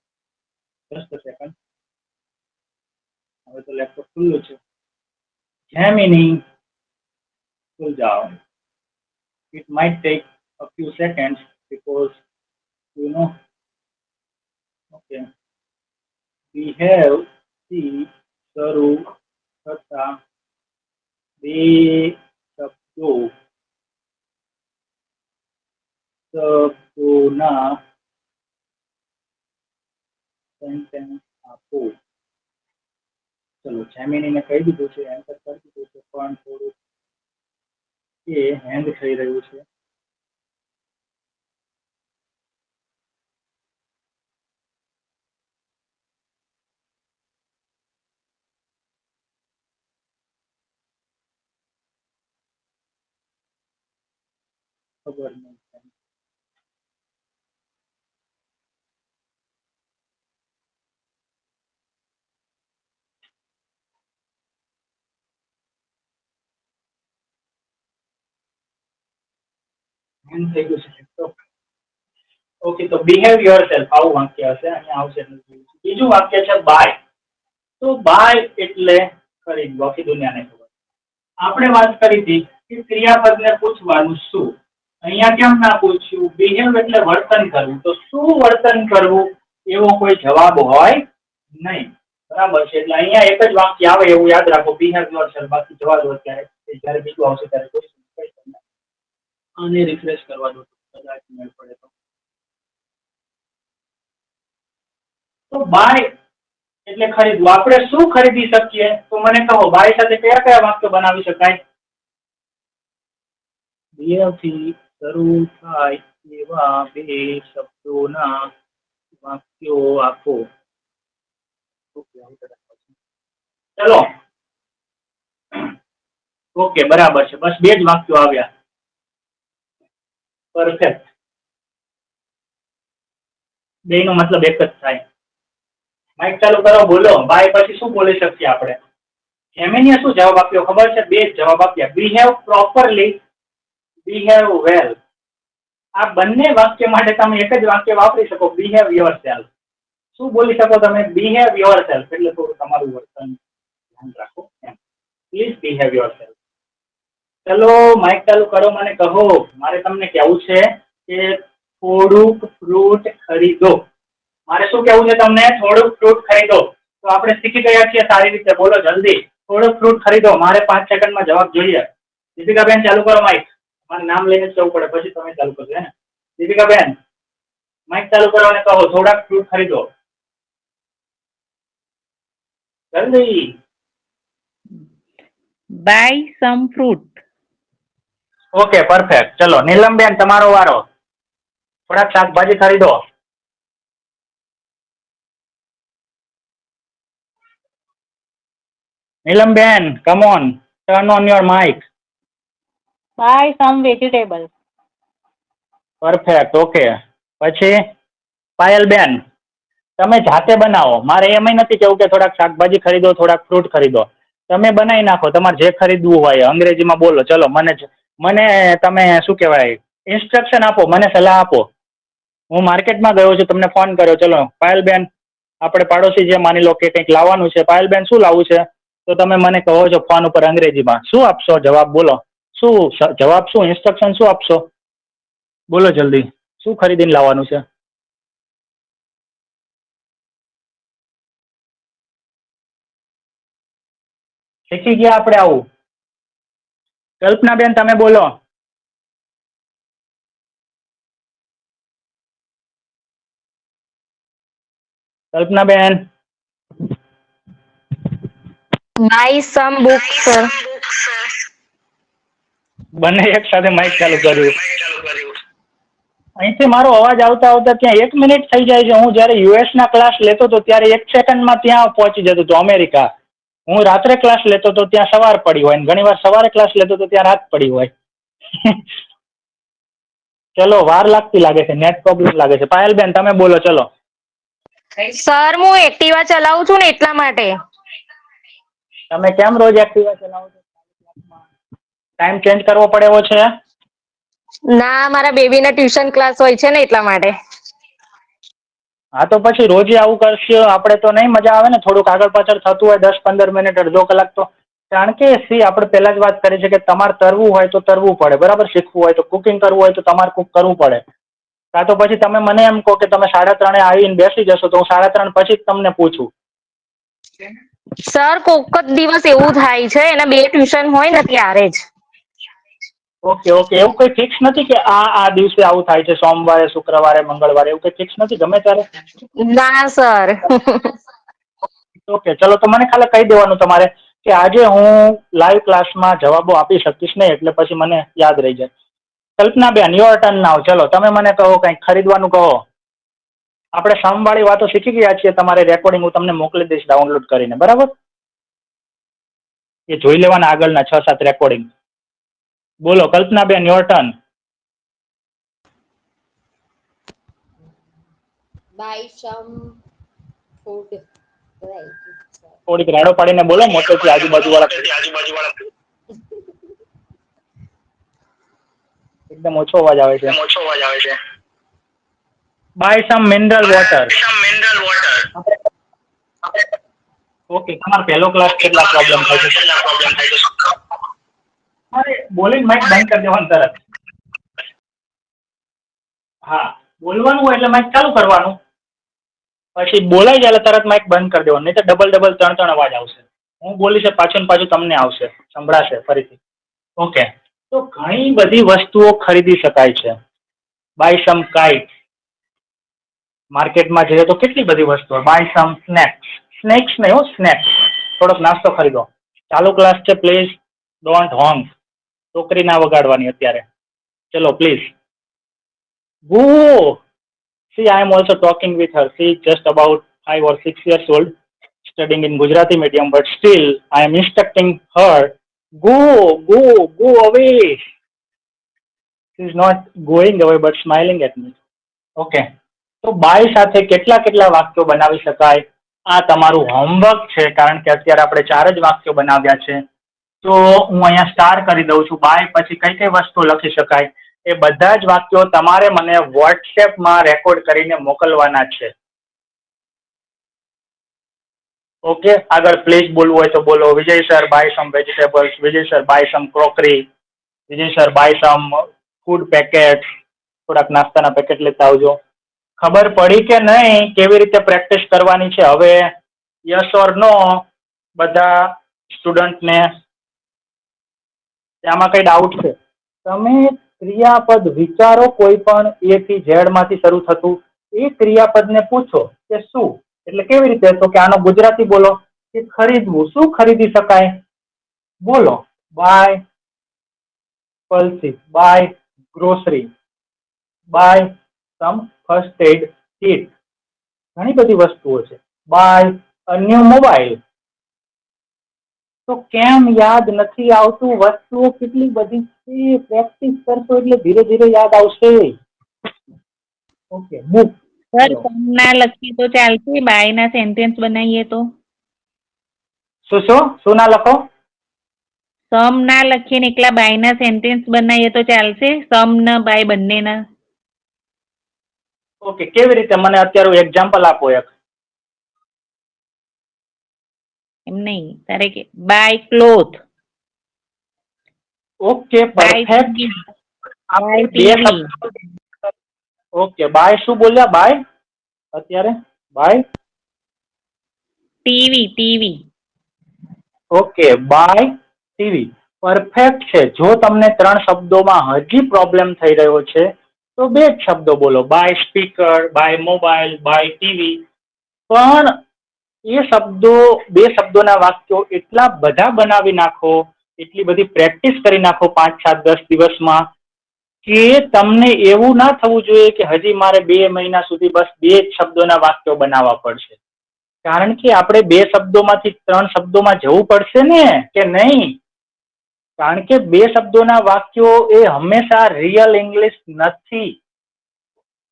Just a second. હવે તો લેપટોપ ખુલ્લું છે. જેમિની ખુલ જાઓ. It might take a few seconds because you know. Okay. Behave થી શરૂ થતા બે શબ્દોના સેન્ટેન્સ આપો. ચલો જેમિનીને કહી દીધું છે, એન્ટર કરી દીધું છે, પણ થોડું એ હેંગ થઈ રહ્યું છે. ખબર નહીં. હેંગ થઈ ગયું છે લેપટોપ. ઓકે, તો બિહેવ યોરસેલ્ફ આવું વાક્ય હશે. અહીંયા આવશે. બીજું વાક્ય છે બાય. તો બાય એટલે ખરીદવું. આખી દુનિયાને ખબર. આપણે વાત કરી હતી કે ક્રિયાપદને પૂછવાનું શું. અહીંયા કેમ ના પૂછ્યું? બિહેવ એટલે વર્તન કરવું. તો શું વર્તન કરવું એવો કોઈ જવાબ હોય નહીં. બરાબર છે. એટલે અહીંયા એક જ વાક્ય આવે એવું યાદ રાખો, બિહેવ યોરસેલ્ફ. બાકી જવા દો અત્યારે. જયારે બીજું આવશે ત્યારે કોઈ આને રિફ્રેશ કરવા દો, કદાચ મેળ પડે તો. બાય એટલે ખરીદવું. આપણે શું ખરીદી શકીએ? તો મને કહો, બાય સાથે કયા કયા વાક્યો બનાવી શકાય? બિહેવથી શરૂ થાય એવા બે શબ્દોના વાક્યો આપો. ચલો, ઓકે, બરાબર છે. બસ બે જ વાક્યો આવ્યા. પરફેક્ટ. બે નો મતલબ એક જ થાય. માઇક ચાલુ કરો, બોલો. બાય પછી શું બોલી શકીએ આપણે? જેમિનીએ શું જવાબ આપ્યો ખબર છે? બે જ જવાબ આપ્યા. બિહેવ પ્રોપરલી, બિહેવ વેલ. આ બંને વાક્ય માટે તમે એક જ વાક્ય વાપરી શકો, બિહેવ યોરસેલ્ફ. શું બોલી શકો તમે? Behave yourself. એટલે થોડું તમારું વર્તન ધ્યાન રાખો એમ. Please behave yourself. ચલો, માઇક ચાલુ કરો, મને કહો. મારે તમને કહેવું છે કે થોડુંક ફ્રૂટ ખરીદો. મારે શું કહેવું છે તમને? થોડુંક ફ્રૂટ ખરીદો. તો આપણે શીખી ગયા છીએ સારી રીતે. બોલો જલ્દી. થોડુંક ફ્રૂટ ખરીદો. મારે 5 સેકન્ડમાં જવાબ જોઈએ. દીપિકાબેન ચાલુ કરો માઇક. મારે નામ લઈને જવું પડે, પછી તમે ચાલુ કરજો હે ને. દીપિકાબેન માઇક ચાલુ કરો અને કહો, થોડાક ફ્રૂટ ખરીદો. જલ્દી. Buy some fruit. Okay, perfect. ચલો નીલમબેન, તમારો વારો. થોડાક શાકભાજી ખરીદો. નીલમબેન, come on, turn on your mic. buy some vegetables. Perfect. Okay, પછી પાયલબેન, તમે જાતે બનાવો. મારે એમ નથી કેવું કે થોડાક શાકભાજી ખરીદો, થોડાક ફ્રૂટ ખરીદો. તમે બનાવી નાખો, તમારે જે ખરીદવું હોય. અંગ્રેજીમાં બોલો. ચલો, મને તમે શું કહેવાય, ઇન્સ્ટ્રક્શન આપો, મને સલાહ આપો. હું માર્કેટમાં ગયો છું, તમને ફોન કર્યો. ચલો પાયલબેન, આપણે પાડોશી જે માની લો કે કંઈક લાવવાનું છે. પાયલબેન, શું લાવવું છે? તો તમે મને કહો છો ફોન ઉપર અંગ્રેજીમાં. શું આપશો જવાબ? બોલો. શું જવાબ? શું ઇન્સ્ટ્રક્શન શું આપશો? બોલો જલ્દી. શું ખરીદીને લાવવાનું છે? શીખી ગયા આપણે આવું. કલ્પનાબેન, તમે બોલો. Kalpanaben. buy some books, sir. બંને એક સાથે માઇક ચાલુ કર્યું. અહીંથી મારો અવાજ આવતા આવતા ત્યાં 1 મિનિટ થઈ જાય છે. હું જયારે યુએસ ના ક્લાસ લેતો હતો ત્યારે 1 સેકન્ડમાં ત્યાં પહોંચી જતો હતો અમેરિકા. હું રાત્રે ક્લાસ લેતો હતો ત્યાં સવાર પડી હોય, ઘણી વાર સવારે ક્લાસ લેતો હતો ત્યાં રાત પડી હોય. ચલો, વાર લાગતી લાગે છે, નેટ પ્રોબ્લેમ લાગે છે. પાયલબેન, તમે બોલો. ચલો. સર હું એક્ટિવા ચલાવું છું ને એટલા માટે. તમે કેમ રોજ એક્ટિવા ચલાવો છો? ટાઈમ ચેન્જ કરવો પડે એવો છે? ના, મારા બેબીના ટ્યુશન ક્લાસ હોય છે ને એટલા માટે. હા તો પછી રોજે આવું કરશે આપણે તો નહીં મજા આવે ને. થોડુંક આગળ પાછળ થતું હોય 10-15 મિનિટ અડધો કલાક તો. કારણ કે આપણે પહેલા જ વાત કરી છે કે તમારે તરવું હોય તો તરવું પડે, બરાબર. શીખવું હોય તો કુકિંગ કરવું હોય તો તમારે કુક કરવું પડે. કાં તો પછી તમે મને એમ કહો કે તમે 3:30 આવીને બેસી જશો તો હું 3:30 પછી જ તમને પૂછું. સર કોક જ દિવસ એવું થાય છે, એના 2 ટ્યુશન હોય ને ત્યારે જ. ઓકે ઓકે, એવું કોઈ ફિક્સ નથી કે આ દિવસે આવું થાય છે, સોમવારે, શુક્રવારે, મંગળવારે, એવું કંઈ ફિક્સ નથી, ગમે ત્યારે? ના સર. ઓકે, ચલો તો મને ખાલી કહી દેવાનું તમારે કે આજે હું લાઈવ ક્લાસમાં જવાબો આપી શકીશ નહીં, એટલે પછી મને યાદ રહી જાય. કલ્પનાબેન, યોર ટર્ન નાવ. ચલો તમે મને કહો, કંઈક ખરીદવાનું કહો. આપણે સમવાળી વાતો શીખી ગયા છીએ. તમારે રેકોર્ડિંગ હું તમને મોકલી દઈશ ડાઉનલોડ કરીને, બરાબર. એ જોઈ લેવાના આગળના 6-7 રેકોર્ડિંગ. બોલો Kalpanaben, your turn. buy some food. Right. થોડીક રાડો પાડીને બોલો, મોટેથી આજુબાજુ વાળા. એકદમ ઓછો અવાજ આવે છે. Buy some mineral water. Okay, તમારો પહેલો ક્લાસ કેટલા પ્રોબ્લેમ થાય છે? અરે બોલીને માઇક બંધ કરી દેવાનું તરત. હા, બોલવાનું હોય એટલે માઇક ચાલુ કરવાનું. પછી બોલાઈ જાય એટલે તરત માઇક બંધ કરી દેવાનું, નહીં તો ડબલ 3 અવાજ આવશે. હું બોલીશ પાછું ને પાછું તમને આવશે, સંભળાશે ફરીથી. ઓકે, તો ઘણી બધી વસ્તુઓ ખરીદી શકાય છે. Buy some kite. માર્કેટમાં જઈએ તો કેટલી બધી વસ્તુઓ. By sum snacks. સ્નેક્સ નહીં હો, સ્નેક્સ. થોડોક નાસ્તો ખરીદો. ચાલુ ક્લાસ છે, પ્લીઝ ડોન્ટ હોંગ. છોકરી ના વગાડવાની અત્યારે. ચલો please. Go. See, I am also talking with her. She is just about 5 or 6 years old, studying in Gujarati medium, but still I am instructing her, go away. She is not going away, but smiling at me. Okay. તો બાય સાથે કેટલા વાક્યો બનાવી શકાય? આ તમારું હોમવર્ક છે, કારણ કે અત્યારે આપણે 4 જ વાક્યો બનાવ્યા છે. તો હું અહીંયા સ્ટાર કરી દઉં છું. બાય પછી કઈ વસ્તુ લખી શકાય એ બધા જ વાક્યો તમારે મને વોટ્સએપમાં રેકોર્ડ કરીને મોકલવાના છે. ઓકે, આગળ પ્લીઝ બોલવું હોય તો બોલો. વિજય સર બાય સમ વેજીટેબલ્સ. વિજય સર બાય સમ ક્રોકરી. વિજય સર બાય સમ ફૂડ પેકેટ. થોડાક નાસ્તાના પેકેટ લેતા આવજો. ખબર પડી કે નહીં કેવી રીતે પ્રેક્ટિસ કરવાની છે? હવે યસ ઓર નો બધા સ્ટુડન્ટને. આમાં કઈ ડાઉટ છે? તમે ક્રિયાપદ વિચારો, કોઈ પણ A થી Z માંથી શરૂ થતું એ ક્રિયાપદને પૂછો કે શું, એટલે કેવી રીતે? તો કે આનો ગુજરાતી બોલો કે ખરીદવું. શું ખરીદી શકાય? બોલો. Buy pulses. Buy grocery. Buy some first aid kit. ઘણી બધી વસ્તુઓ છે. Buy a new mobile. તો કેમ યાદ નથી આવતું? વસ્તુઓ કેટલી બધી છે. પ્રેક્ટિસ કરશો એટલે ધીરે ધીરે યાદ આવશે. Okay, book. સર સમ ના લખીએ તો ચાલશે? બાય ના સેન્ટેન્સ બનાવીએ તો? શું ના લખો? સમ ના લખીએ ને એકલા બાય ના સેન્ટેન્સ બનાવીએ તો ચાલશે? સમ ને બાય બંનેના. ઓકે, કેવી રીતે? મને અત્યારે એક્ઝામ્પલ આપો એક. એમ નહીં, તારે કે buy cloth. Okay, perfect. Buy TV. Okay, buy શું બોલ્યા? બાય અત્યારે buy TV. Okay, buy TV. Perfect છે. જો તમને 3 શબ્દોમાં હજી પ્રોબ્લેમ થઈ રહ્યો છે તો 2 જ શબ્દો બોલો. Buy speaker, buy mobile, buy TV. પણ એ 2 શબ્દોના વાક્યો એટલા બધા બનાવી નાખો, એટલી બધી પ્રેક્ટિસ કરી નાખો 5, 7, 10 દિવસમાં કે તમને એવું ના થવું જોઈએ કે હજી મારે 2 મહિના સુધી બસ 2 જ શબ્દોના વાક્યો બનાવવા પડશે. કારણ કે આપણે 2 શબ્દોમાંથી 3 શબ્દોમાં જવું પડશે ને, કે નહીં? કારણ કે 2 શબ્દોના વાક્યો એ હંમેશા રિયલ ઇંગ્લિશ નથી.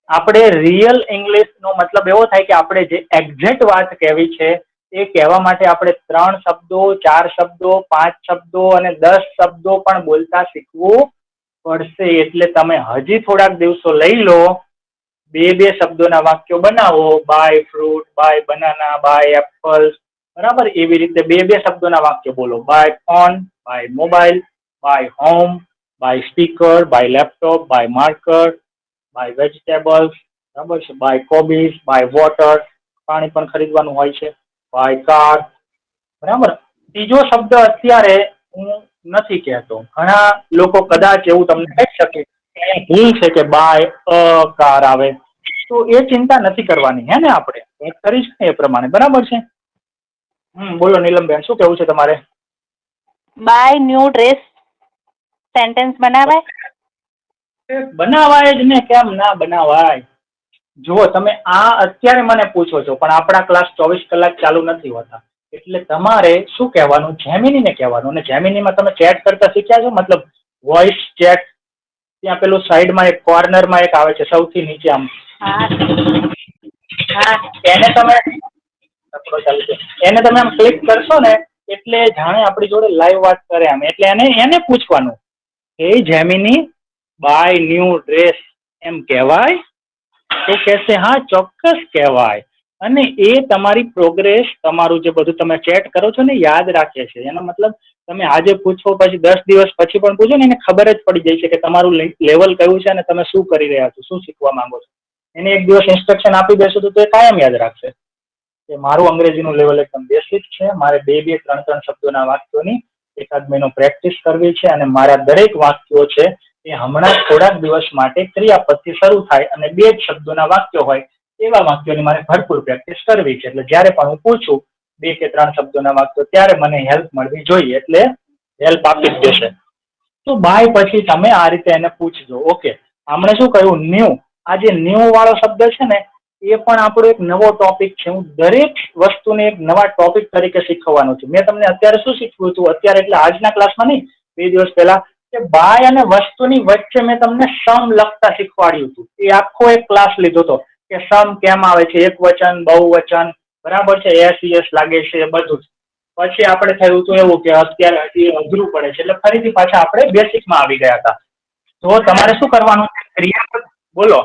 આપણે રિયલ ઇંગ્લિશ નો મતલબ એવો થાય કે આપણે જે એક્ઝેક્ટ વાત કહેવી છે એ કહેવા માટે આપણે 3 શબ્દો, 4 શબ્દો, 5 શબ્દો અને 10 શબ્દો પણ બોલતા શીખવું પડશે. એટલે તમે હજી થોડાક દિવસો લઈ લો, 2 શબ્દોના વાક્યો બનાવો, buy fruit, buy banana, buy apples, બરાબર. એવી રીતે 2 શબ્દોના વાક્યો બોલો. Buy phone, buy mobile, buy home, buy speaker, buy laptop, buy marker, buy vegetables, બરાબર છે. બાય કોબીઝ, બાય વોટર, પાણી પણ ખરીદવાનું હોય છે. બાય કાર, બરાબર. ત્રીજો શબ્દ અત્યારે હું નથી કહેતો. ઘણા લોકો કદાચ એવું તમને કહી શકે કે ભૂલ છે કે બાય અ કાર આવે, તો એ ચિંતા નથી કરવાની, હે ને. આપણે વાત કરીશ ને એ પ્રમાણે, બરાબર છે. બોલો નીલમબેન, શું કેવું છે તમારે? બાય ન્યૂ ડ્રેસ સેન્ટેન્સ બનાવાય? બનાવાય જ ને, કેમ ના બનાવાય? જુઓ, તમે આ અત્યારે મને પૂછો છો, પણ આપણા ક્લાસ 24 કલાક ચાલુ નથી હોતા. એટલે તમારે શું કહેવાનું? જેમિનીને કહેવાનું. અને જેમિનીમાં તમે ચેટ કરતા શીખ્યા છો, મતલબ વોઇસ ચેટ. ત્યાં પેલું સાઈડમાં એક કોર્નરમાં એક આવે છે, સૌથી નીચે આમ. હા. એને તમે આમ ક્લિક કરશો ને એટલે જાણે આપણી જોડે લાઈવ વાત કરે આમ. એટલે એને પૂછવાનું કે જેમિની બાય ન્યૂ ડ્રેસ એમ કહેવાય? તો કહેશે હા, ચોક્કસ કહેવાય. અને એ તમારી પ્રોગ્રેસ, તમારું જે બધું તમે ચેટ કરો છો ને, યાદ રાખે છે. એનો મતલબ તમે આજે પૂછો, પછી 10 દિવસ પછી પણ પૂછો ને, એને ખબર જ પડી જાય છે કે તમારું લેવલ કયું છે અને તમે શું કરી રહ્યા છો, શું શીખવા માંગો છો. એને એક દિવસ ઇન્સ્ટ્રક્શન આપી દેશો તો એ કાયમ યાદ રાખશે કે મારું અંગ્રેજીનું લેવલ એકદમ બેસિક છે, મારે 2-2, 3-3 શબ્દોના વાક્યોની 1 મહિનો પ્રેક્ટિસ કરવી છે, અને મારા દરેક વાક્યો છે એ હમણાં થોડાક દિવસ માટે ક્રિયાપદથી શરૂ થાય અને 2 જ શબ્દોના વાક્યો હોય એવા વાક્યોની મારે ભરપૂર પ્રેક્ટિસ કરવી છે. એટલે જ્યારે પણ હું પૂછું 2 કે 3 શબ્દોના વાક્યો, ત્યારે મને હેલ્પ મળવી જોઈએ. એટલે હેલ્પ આપી જ દેશે. તો બાય પછી તમે આ રીતે એને પૂછજો. ઓકે, હમણે શું કહ્યું? ન્યૂ. આ જે ન્યૂ વાળો શબ્દ છે ને, એ પણ આપણો એક નવો ટોપિક છે. હું દરેક વસ્તુને એક નવા ટોપિક તરીકે શીખવવાનો છું. મેં તમને અત્યારે શું શીખવ્યું હતું? અત્યારે એટલે આજના ક્લાસમાં નહીં, 2 દિવસ પહેલા, કે બાય અને વસ્તુની વચ્ચે મેં તમને સમ લખતા શીખવાડ્યું હતું. એ આખો એક ક્લાસ લીધો હતો કે સમ કેમ આવે છે, એક વચન, બહુવચન, બરાબર છે, એસ લાગે છે, એ બધું જ. પછી આપણે થયું હતું એવું કે અત્યારે હજી અઘરું પડે છે, એટલે ફરીથી પાછા આપણે બેસિકમાં આવી ગયા હતા. તો તમારે શું કરવાનું છે? ક્રિયાપદ બોલો.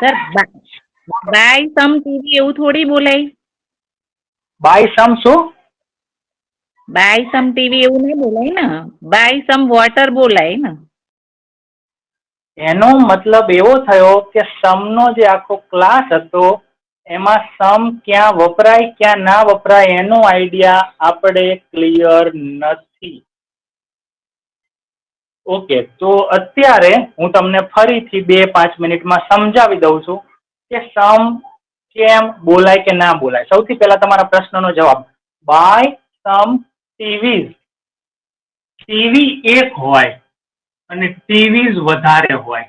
સર, બાય સમ ટીવી એવું થોડી બોલાય. બાય સમ શું? બાય સમ ટીવી એવું નહીં બોલાય ને. બાય સમ વોટર બોલાય ને. એનો મતલબ એવો થયો કે સમનો જે આખો ક્લાસ હતો એમાં સમ ક્યાં વપરાય ક્યાં ના વપરાય એનો આઈડિયા આપણે ક્લિયર નથી. ઓકે, તો અત્યારે હું તમને ફરીથી 2-5 મિનિટમાં સમજાવી દઉં છું કે સમ કેમ બોલાય કે ના બોલાય. સૌથી પહેલા તમારા પ્રશ્નનો જવાબ. By sum TVs. ટીવી એક હોય અને ટીવીઝ વધારે હોય.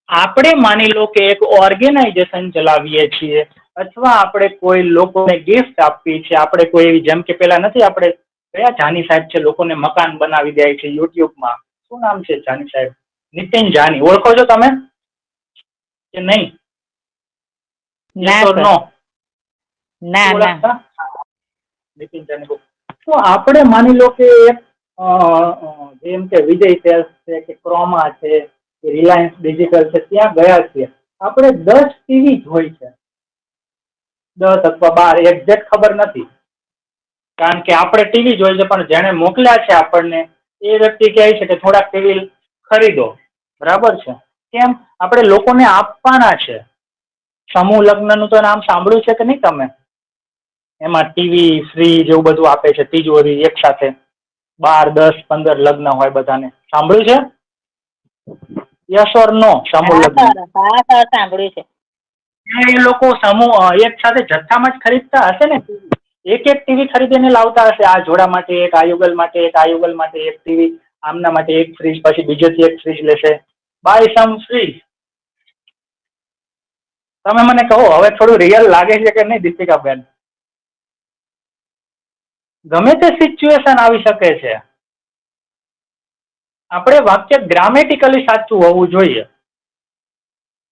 આપણે માની લો કે એક ઓર્ગેનાઇઝેશન ચલાવીએ છીએ, અથવા આપણે કોઈ લોકોને ગિફ્ટ આપવી છે. આપણે કોઈ એવી, જેમ કે પેલા નથી, આપણે કયા જાની સાહેબ છે, લોકોને મકાન બનાવી દે છે યુટ્યુબમાં. શું નામ છે જાની સાહેબ? નીતિન જાની. ઓળખો છો તમે કે નહીં? ના ના. નીતિન જાની. તો આપણે માની લો કે જેમ કે વિજય સેલ્સ છે કે ક્રોમા છે કે રિલાયન્સ ડિજિટલ છે, ત્યાં ગયા છીએ. આપણે 10 ટીવી જોઈ છે, 10 અથવા 12, એક્ઝેક્ટ ખબર નથી, કારણ કે આપણે ટીવી જોઈ છે. પણ જેને મોકલ્યા છે આપણને, એ વ્યક્તિ કહે છે કે થોડાક ટીવી ખરીદો, બરાબર છે. કેમ? આપણે લોકોને આપવાના છે. સમૂહ લગ્નનું તો નામ સાંભળ્યું છે કે નહીં તમે? એમાં ટીવી, ફ્રીજ એવું બધું આપે છે, તિજોરી એક સાથે. 12, 10, 15 લગ્ન હોય બધાને. સાંભળ્યું છે? યસ ઓર નો? સમૂહ લગ્ન. હા સર, સાંભળ્યું છે. એ લોકો સમૂહ એક સાથે જથ્થામાં જ ખરીદતા હશે ને. એક ટીવી ખરીદીને લાવતા હશે. આ જોડા માટે એક, આ યુગલ માટે એક, આ યુગલ માટે એક ટીવી, આમના માટે એક ફ્રીજ, પછી બીજેથી એક ફ્રીજ લેશે. Buy some fridge. તમે મને કહો, હવે થોડું રિયલ લાગે છે કે નહીં દીપિકાબેન? ગમે તે સિચ્યુએશન આવી શકે છે. આપણે વાક્ય ગ્રામેટિકલી સાચું હોવું જોઈએ.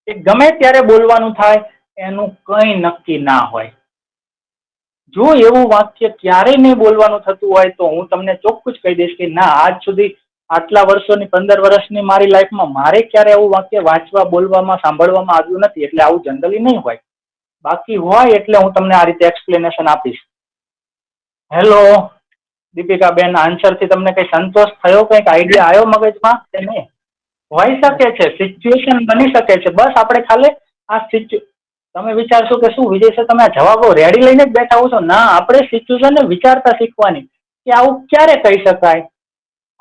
કે ગમે ત્યારે બોલવાનું થાય એનું કંઈ નક્કી ના હોય. જો એવું વાક્ય ક્યારેય નહીં બોલવાનું થતું હોય તો હું તમને ચોખ્ખું જ કહી દઈશ કે ના, આજ સુધી આટલા વર્ષોની 15 વર્ષની મારી લાઈફમાં મારે ક્યારે એવું વાક્ય વાંચવા, બોલવામાં, સાંભળવામાં આવ્યું નથી. એટલે આવું જનરલી નહીં હોય. બાકી હોય એટલે હું તમને આ રીતે એક્સપ્લેનેશન આપીશ. હેલો દીપિકાબેન, આન્સરથી તમને કઈ સંતોષ થયો? કંઈક આઈડિયા આવ્યો મગજમાં કે નહીં? હોઈ શકે છે, સિચ્યુએશન બની શકે છે. બસ આપણે ખાલી આ તમે વિચારશો કે શું વિજય છે તમે આ જવાબો રેડી લઈને જ બેઠા હો છો. ના, આપણે સિચ્યુએશનને વિચારતા શીખવાની કે આવું ક્યારે કહી શકાય.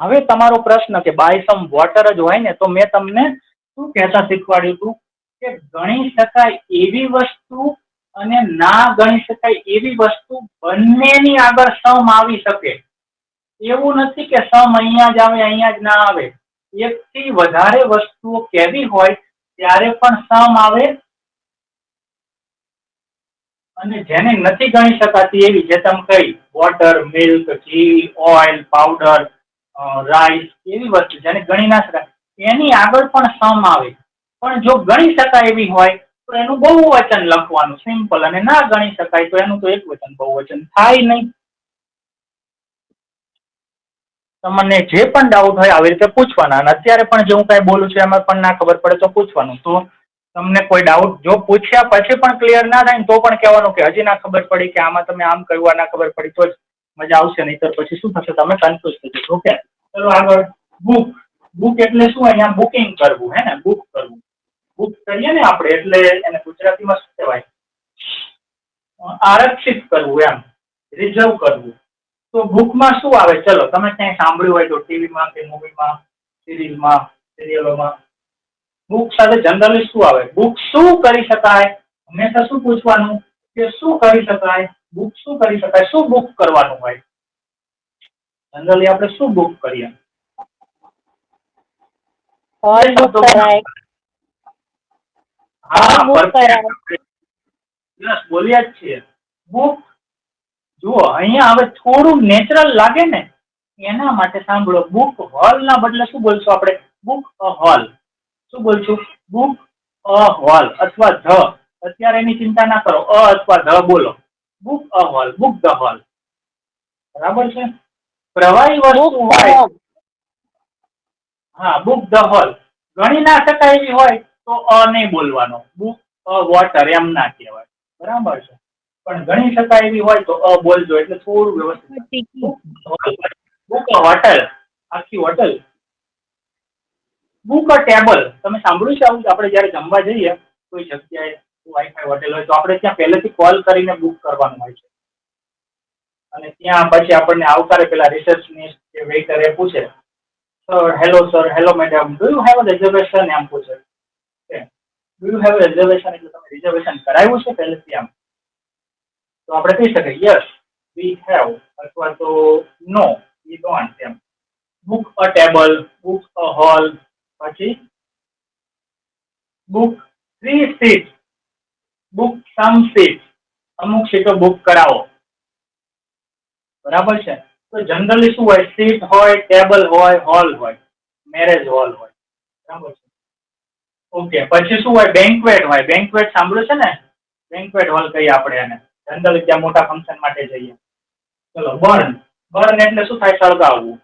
હવે તમારો પ્રશ્ન કે બાય સમ વોટર જ હોય ને, તો મેં તમને શું કહેતા શીખવાડ્યું હતું કે ગણી શકાય એવી વસ્તુ અને ના ગણી શકાય એવી વસ્તુ બંનેની આગળ સમ આવી શકે. એવું નથી કે સમ અહીંયા જ આવે અહીંયા જ ના આવે. એકથી વધારે વસ્તુઓ કેવી હોય ત્યારે પણ સમ આવે, અને જેને નથી ગણી શકાતી એવી, જે તમે કહી વોટર, મિલ્ક, ઘી, ઓઇલ, પાવડર, રાઈસ, એવી વસ્તુ જેને ગણી ના શકાય એની આગળ પણ સમ આવે. પણ જો ગણી શકાય એવી હોય તો એનું બહુવચન લખવાનું સિમ્પલ, અને ના ગણી શકાય તો એનું તો એકવચન બહુવચન થાય નહીં. તમને જે પણ ડાઉટ હોય આવી રીતે પૂછવાના. અને અત્યારે પણ જે હું કાંઈ બોલું છું એમાં પણ ના ખબર પડે તો પૂછવાનું. તો તમને કોઈ ડાઉટ જો પૂછ્યા પછી પણ ક્લિયર ના થાય ને તો પણ કહેવાનું કે હજી ના ખબર પડી, કે આમાં તમે આમ કહ્યું, આ ના ખબર પડી, તો જ મજા આવશે. નહીં તો પછી શું થશે, તમે કન્ફ્યુઝ થઈ જશો. ઓકે, ચલો આગળ. બુક. બુક એટલે શું? અહીંયા બુકિંગ કરવું, હે ને? બુક કરવું. બુક કરીએ ને આપણે એટલે એને ગુજરાતીમાં શું કહેવાય? આરક્ષિત કરવું, એમ રિઝર્વ કરવું. તો બુકમાં શું આવે? ચલો, તમે ક્યાંય સાંભળ્યું હોય તો ટીવીમાં કે મૂવીમાં, સિરીઝમાં, સિરિયલોમાં બુક સાથે જનરલી શું આવે? બુક શું કરી શકાય? હંમેશા શું પૂછવાનું કે શું કરી શકાય? બુક શું કરી શકાય? શું બુક કરવાનું હોય? જનરલી આપણે શું બુક કરીએ? હોલ બુક કરાય. હા, બુક કરાય. યસ, બોલ્યા જ છીએ. બુક. જુઓ, અહીંયા હવે થોડું નેચરલ લાગે ને એના માટે સાંભળો. બુક હોલ ના બદલે શું બોલશું આપણે? Book a hall. શું બોલશું? બુક અ હોલ અથવા ધ. અત્યારે એની ચિંતા ના કરો, અ અથવા ધ બોલો. Book a hall, book the hall. બરાબર છે? પ્રવાહી વસ્તુ હોય, હા, બુક ધ હોલ. ગણી ના શકાય એવી હોય તો નહીં બોલવાનો. બુક અ વોટર એમ ના કહેવાય. બરાબર છે? પણ ગણી શકાય એવી હોય તો બોલજો, એટલે થોડું વ્યવસ્થિત. બુક અ હોટલ, આખી હોટલ. Book a table. તમે સાંભળ્યું છે આવું? આપણે જયારે જમવા જઈએ કોઈ જગ્યાએ વાઈફાઈ હોટેલ હોય તો આપણે ત્યાં પહેલેથી કોલ કરીને બુક કરવાનું હોય છે. અને ત્યાં પછી આપણને આવકારે પેલા રિસેપ્શનિસ્ટ કે વેઇટર એ પૂછે, sir, hello madam, do you have a reservation? એમ પૂછે. Do you have a reservation એટલે તમે રિઝર્વેશન કરાવ્યું છે પહેલેથી? આમ તો આપણે કહી શકીએ યસ વી હેવ, અથવા તો નો વી ડોન્ટ. એમ. Book a table, book a hall, પછી book 3 seat, book some seat. અમુક સીટો બુક કરાવો. બરાબર છે? તો જનરલી શું હોય? સીટ હોય, ટેબલ હોય, હોલ હોય, મેરેજ હોલ હોય. બરાબર છે? ઓકે, પછી શું હોય? બેન્ક્વેટ હોય. બેન્ક્વેટ સાંભળ્યું છે ને? બેન્ક્વેટ હોલ કહીએ આપણે એને. જનરલી ત્યાં મોટા ફંક્શન માટે જઈએ. ચલો, બર્ન. બર્ન એટલે શું થાય? સળગાવવું.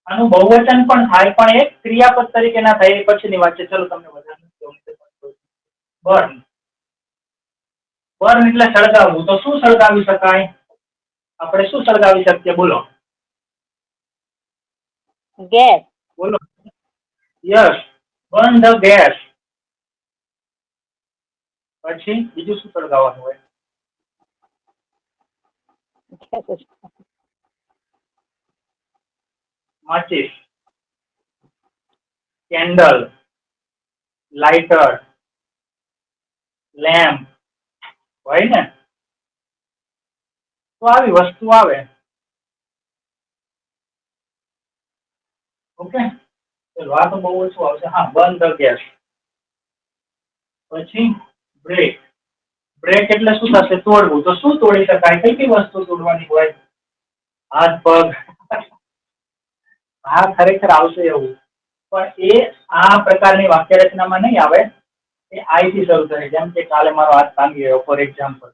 આનું બહુવચન પણ થાય, પણ એક ક્રિયાપદ તરીકે ના થાય. એ પછીની વાત છે. ચલો, તમને વધારે બર્ન. બર્ન એટલે સળગાવવું. તો શું સળગાવી શકાય? આપણે શું સળગાવી શકીએ? બોલો. ગેસ. બોલો. Yes, burn the gas. પછી બીજું શું સળગાવવાનું હોય? માચિસ, કેન્ડલ, લાઇટર, લેમ્પ હોય ને? તો આવી વસ્તુ આવે. ઓકે, ચલો, આ તો બહુ ઓછું આવશે. હા, બર્ન ધ ગેસ. પછી બ્રેક. બ્રેક એટલે શું થશે? તોડવું. તો શું તોડી શકાય? કઈ કઈ વસ્તુ તોડવાની હોય? હાથ, પગ. હા, ખરેખર આવશે એવું. પણ એ આ પ્રકારની વાક્ય રચનામાં નહીં આવે. એ આઈ થી શરૂ થાય. જેમ કે કાલે મારો હાથ ભાંગી ગયો ફોર એક્ઝામ્પલ,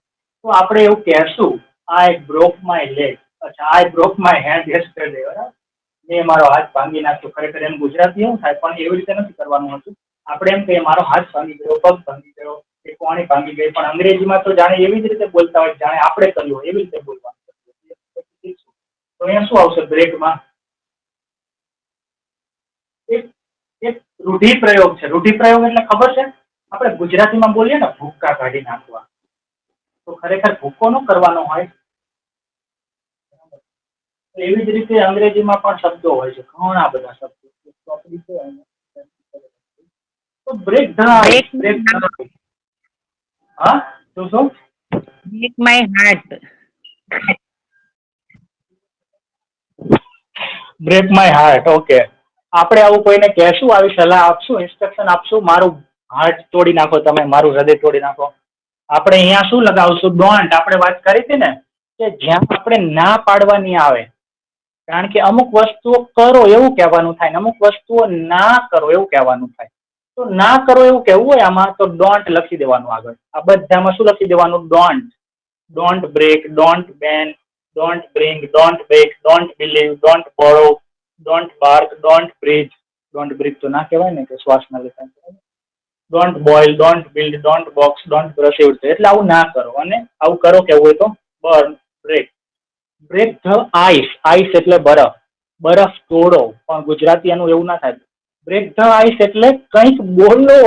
તો આપણે એવું કહેશું આઈ બ્રોક માય લેગ. અચ્છા, I broke my hand yesterday. બરાબર, મેં મારો હાથ ભાંગી નાખ્યો. ખરેખર એમ ગુજરાતી એવું થાય, પણ એવી રીતે નથી કરવાનું હતું. આપણે એમ કહીએ મારો હાથ ભાંગી ગયો, પગ ભાંગી ગયો, કે કોણી ભાંગી ગઈ. પણ અંગ્રેજીમાં તો જાણે એવી જ રીતે બોલતા હોય, જાણે આપણે કર્યું હોય એવી રીતે બોલવાનું. તો અહીંયા શું આવશે બ્રેકમાં? એક રૂઢિપ્રયોગ છે. રૂઢિપ્રયોગ એટલે ખબર છે, આપણે ગુજરાતીમાં બોલીએ ને ભૂક્કા કાઢી નાખવા, તો ખરેખર ભૂક્કો ન કરવાનો હોય. એવી જ રીતે અંગ્રેજીમાં પણ શબ્દો હોય છે, ઘણા બધા શબ્દો. તો બ્રેક ધ આઈસ. બ્રેક હા, શું break my heart. Break my heart. Okay, આપણે આવું કોઈને કહેશું, આવી સલાહ આપશું, ઇન્સ્ટ્રક્શન આપશું, મારું હાર્ટ તોડી નાખો, તમે મારું હૃદય તોડી નાખો. આપણે અહીંયા શું લગાવશું? ડોન્ટ. આપણે વાત કરી હતી ને કે જ્યાં આપણે ના પાડવાની આવે, કારણ કે અમુક વસ્તુઓ કરો એવું કહેવાનું થાય, ને અમુક વસ્તુઓ ના કરો એવું કહેવાનું થાય. તો ના કરો એવું કહેવું હોય આમાં, તો ડોન્ટ લખી દેવાનું આગળ. આ બધામાં શું લખી દેવાનું? Don't. Don't break, don't ban, don't bring, don't back, don't believe, don't borrow, don't bark, don't breathe. Don't breathe તો ના કહેવાય ને, કે શ્વાસ ના લેતા. Don't boil, don't build, don't box, don't brush. એવું રીતે એટલે આવું ના કરો. અને આવું કરો કેવું હોય તો burn, break. Break the ice. Ice એટલે બરફ. બરફ તોડો. પણ ગુજરાતી એનું એવું ના થાય. બ્રેક ધ આઈસ એટલે કંઈક બોલો.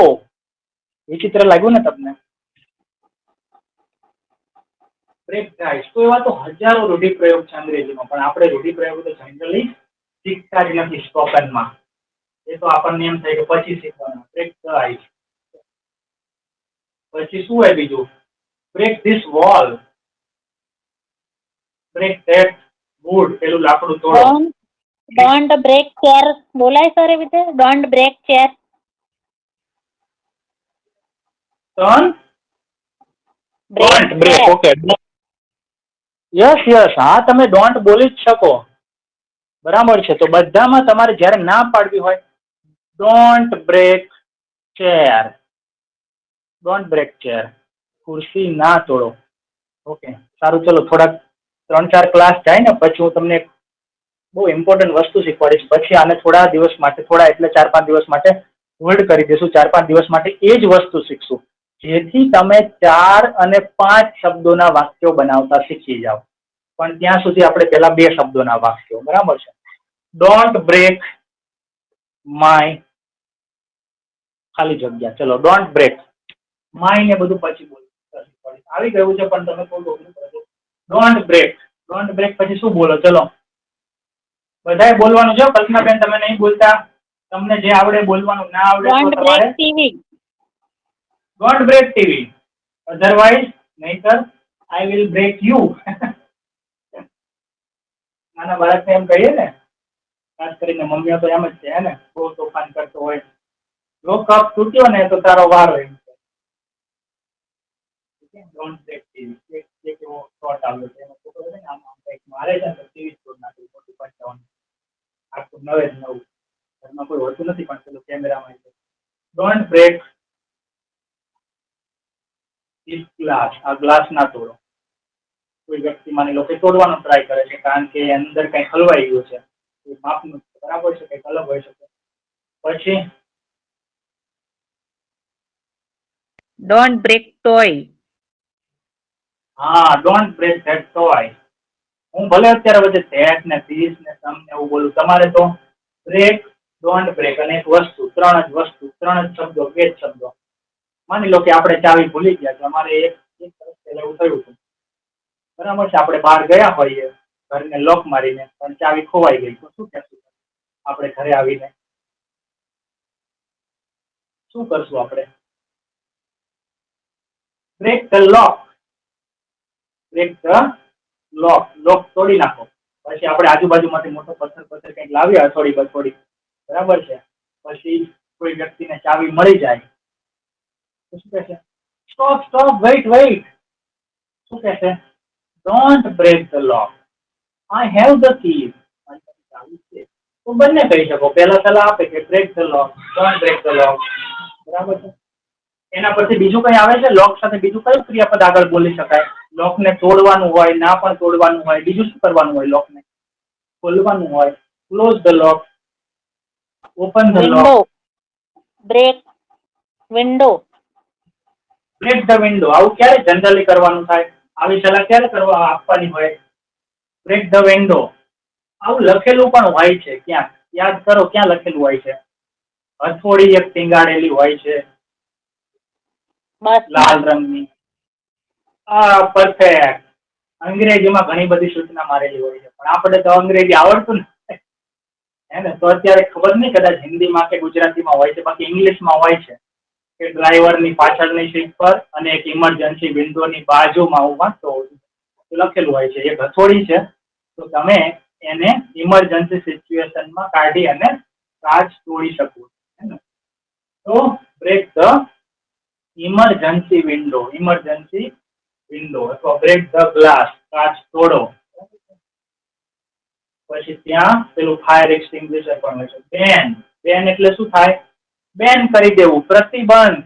વિચિત્ર લાગ્યું ને તમને? Break the ice. તો એવા તો હજારો રૂઢિપ્રયોગ છે અંગ્રેજીમાં, પણ આપણે રૂઢિપ્રયોગ તો જનરલી શીખતા જ નથી સ્પોકનમાં. એ તો આપણને એમ થાય કે પછી શીખવાના. Break the ice. પછી શું હોય બીજું? Break this wall. Break that wood. પેલું લાકડું તોડો. ડોન્ટ બ્રેક ચેર બોલાય સર એવી રીતે? Don't break chair. Don't break. Okay, yes yes. હા, તમે ડોન્ટ બોલી જ શકો. બરાબર છે. તો બધામાં તમારે જ્યારે ના પાડવી હોય, don't break chair. Don't break chair. ખુરશી ના તોડો. ઓકે, સારું. ચલો, થોડાક 3-4 ક્લાસ જાય ને પછી હું તમને બહુ ઇમ્પોર્ટન્ટ વસ્તુ શીખવાડીશ. પછી આને થોડા દિવસ માટે, થોડા એટલે 4-5 દિવસ માટે હોલ્ડ કરી દઈશું. 4-5 દિવસ માટે એ જ વસ્તુ શીખશું, જેથી તમે 4 અને 5 શબ્દોના વાક્યો બનાવતા શીખી જાઓ. પણ ત્યાં સુધી આપણે પેલા 2 શબ્દોના વાક્યો. બરાબર છે? ડોન્ટ બ્રેક માય ખાલી જગ્યા. ચલો, ડોન્ટ બ્રેક માય ને બધું પછી બોલો. આવી ગયું છે, પણ તમે થોડું ડોન્ટ બ્રેક. ડોન્ટ બ્રેક પછી શું બોલો? ચલો, બધાએ બોલવાનું છે. કલ્પનાબેન, તમે નહીં બોલતા. તમને જે આવડે બોલવાનું, ના આવડે તો ડોન્ટ તમારે break TV. Don't break TV. Otherwise નહીતર આઈ વિલ બ્રેક યુ. નાના બાળકને એમ કહીએ ને, ખાસ કરીને મમ્મીઓ તો એમ જ છે ને, બહુ તોફાન કરતો હોય, જો કપ તૂટ્યો ને તો તારો વારો. એમ ડોન્ટ બ્રેક ટીવી. એક એવો શોર્ટ આવ્યો છે, એનો છોકરો છે ને આમ કંઈક મારે છે ને તો ટીવી તોડ નાખ્યું. મોટું પંચાવન આખું નવે જ નવું. ઘરમાં કોઈ હોતું નથી, પણ પેલું કેમેરામાં છે. Don't break this glass. આ ગ્લાસ ના તોડો. કોઈ વ્યક્તિ માની લો કે તોડવાનો ટ્રાય કરે છે, કારણ કે અંદર કંઈક હલવાઈ ગયું છે, એ માપનું બરાબર છે, કંઈક અલગ હોઈ શકે. પછી ડોન્ટ બ્રેક ટોય. હા, ડોન્ટ બ્રેક ધેટ ટોય. હું ભલે અત્યારે વચ્ચે ધેટ ને ધીસ ને સમ ને એવું બોલું, તમારે તો બ્રેક, ડોન્ટ બ્રેક અને એક વસ્તુ, 3 જ વસ્તુ, 3 જ શબ્દો, 2 જ શબ્દો. માની લો કે આપણે ચાવી ભૂલી ગયા છે. અમારે એક વર્ષ પહેલા એવું થયું હતું. બરાબર છે? આપણે બહાર ગયા હોઈએ ઘરને લોક મારીને, પણ ચાવી ખોવાઈ ગઈ, તો શું કહેશું આપણે ઘરે આવીને? શું કરશું આપણે? Break the lock. Break the lock. Lock તોડી નાખો. પછી આપણે આજુબાજુમાંથી મોટો પથ્થર કંઈક લાવીએ, થોડી. બરાબર છે? પછી કોઈ વ્યક્તિને ચાવી મળી જાય તો શું કહેશે? Stop, wait. શું કહેશે? Don't break the lock. I have the key. ચાવી છે, તો બંને કહી શકો. પહેલા સલાહ આપે કે break the lock, don't break the lock. બરાબર છે. એના પછી બીજું કઈ આવે છે? લોક સાથે બીજું કયું ક્રિયાપદ આગળ બોલી શકાય? લોકને તોડવાનું હોય, ના પણ તોડવાનું હોય, બીજું શું કરવાનું હોય? લોકને ખોલવાનું હોય. Close the lock, open the lock. Window, break window. Break the window. આવું ક્યારે જનરલી કરવાનું થાય? આવી સલાહ ક્યારે કરવા આપવાની હોય? Break the window. આવું લખેલું પણ હોય છે ક્યાં? યાદ કરો ક્યાં લખેલું હોય છે? હથોડી એક ટીંગાડેલી હોય છે બસ લાલ રંગની. પરફેક્ટ. અંગ્રેજીમાં ઘણી બધી સૂચના મારેલી હોય છે, પણ આપણે તો અંગ્રેજી આવડતું ને, હે ને? તો અત્યારે ખબર નહીં, કદાચ હિન્દીમાં કે ગુજરાતીમાં હોય છે, બાકી ઇંગ્લિશમાં હોય છે કે ડ્રાઈવરની પાછળની સીટ પર અને એક ઇમરજન્સી વિન્ડોની બાજુમાં હું વાંચતો હોઉં છું, લખેલું હોય છે એક હથોડી છે, તો તમે એને ઇમરજન્સી સિચ્યુએશનમાં કાઢી અને કાચ તોડી શકો. તો બ્રેક ધ ઇમરજન્સી વિન્ડો અથવા બ્રેક ધ ગ્લાસ, કાચ તોડો. પછી ત્યાં પેલું ફાયર એક્સટિંગ્વિશર પણ હોય છે. બેન એટલે શું થાય? બેન કરી દેવું, પ્રતિબંધ.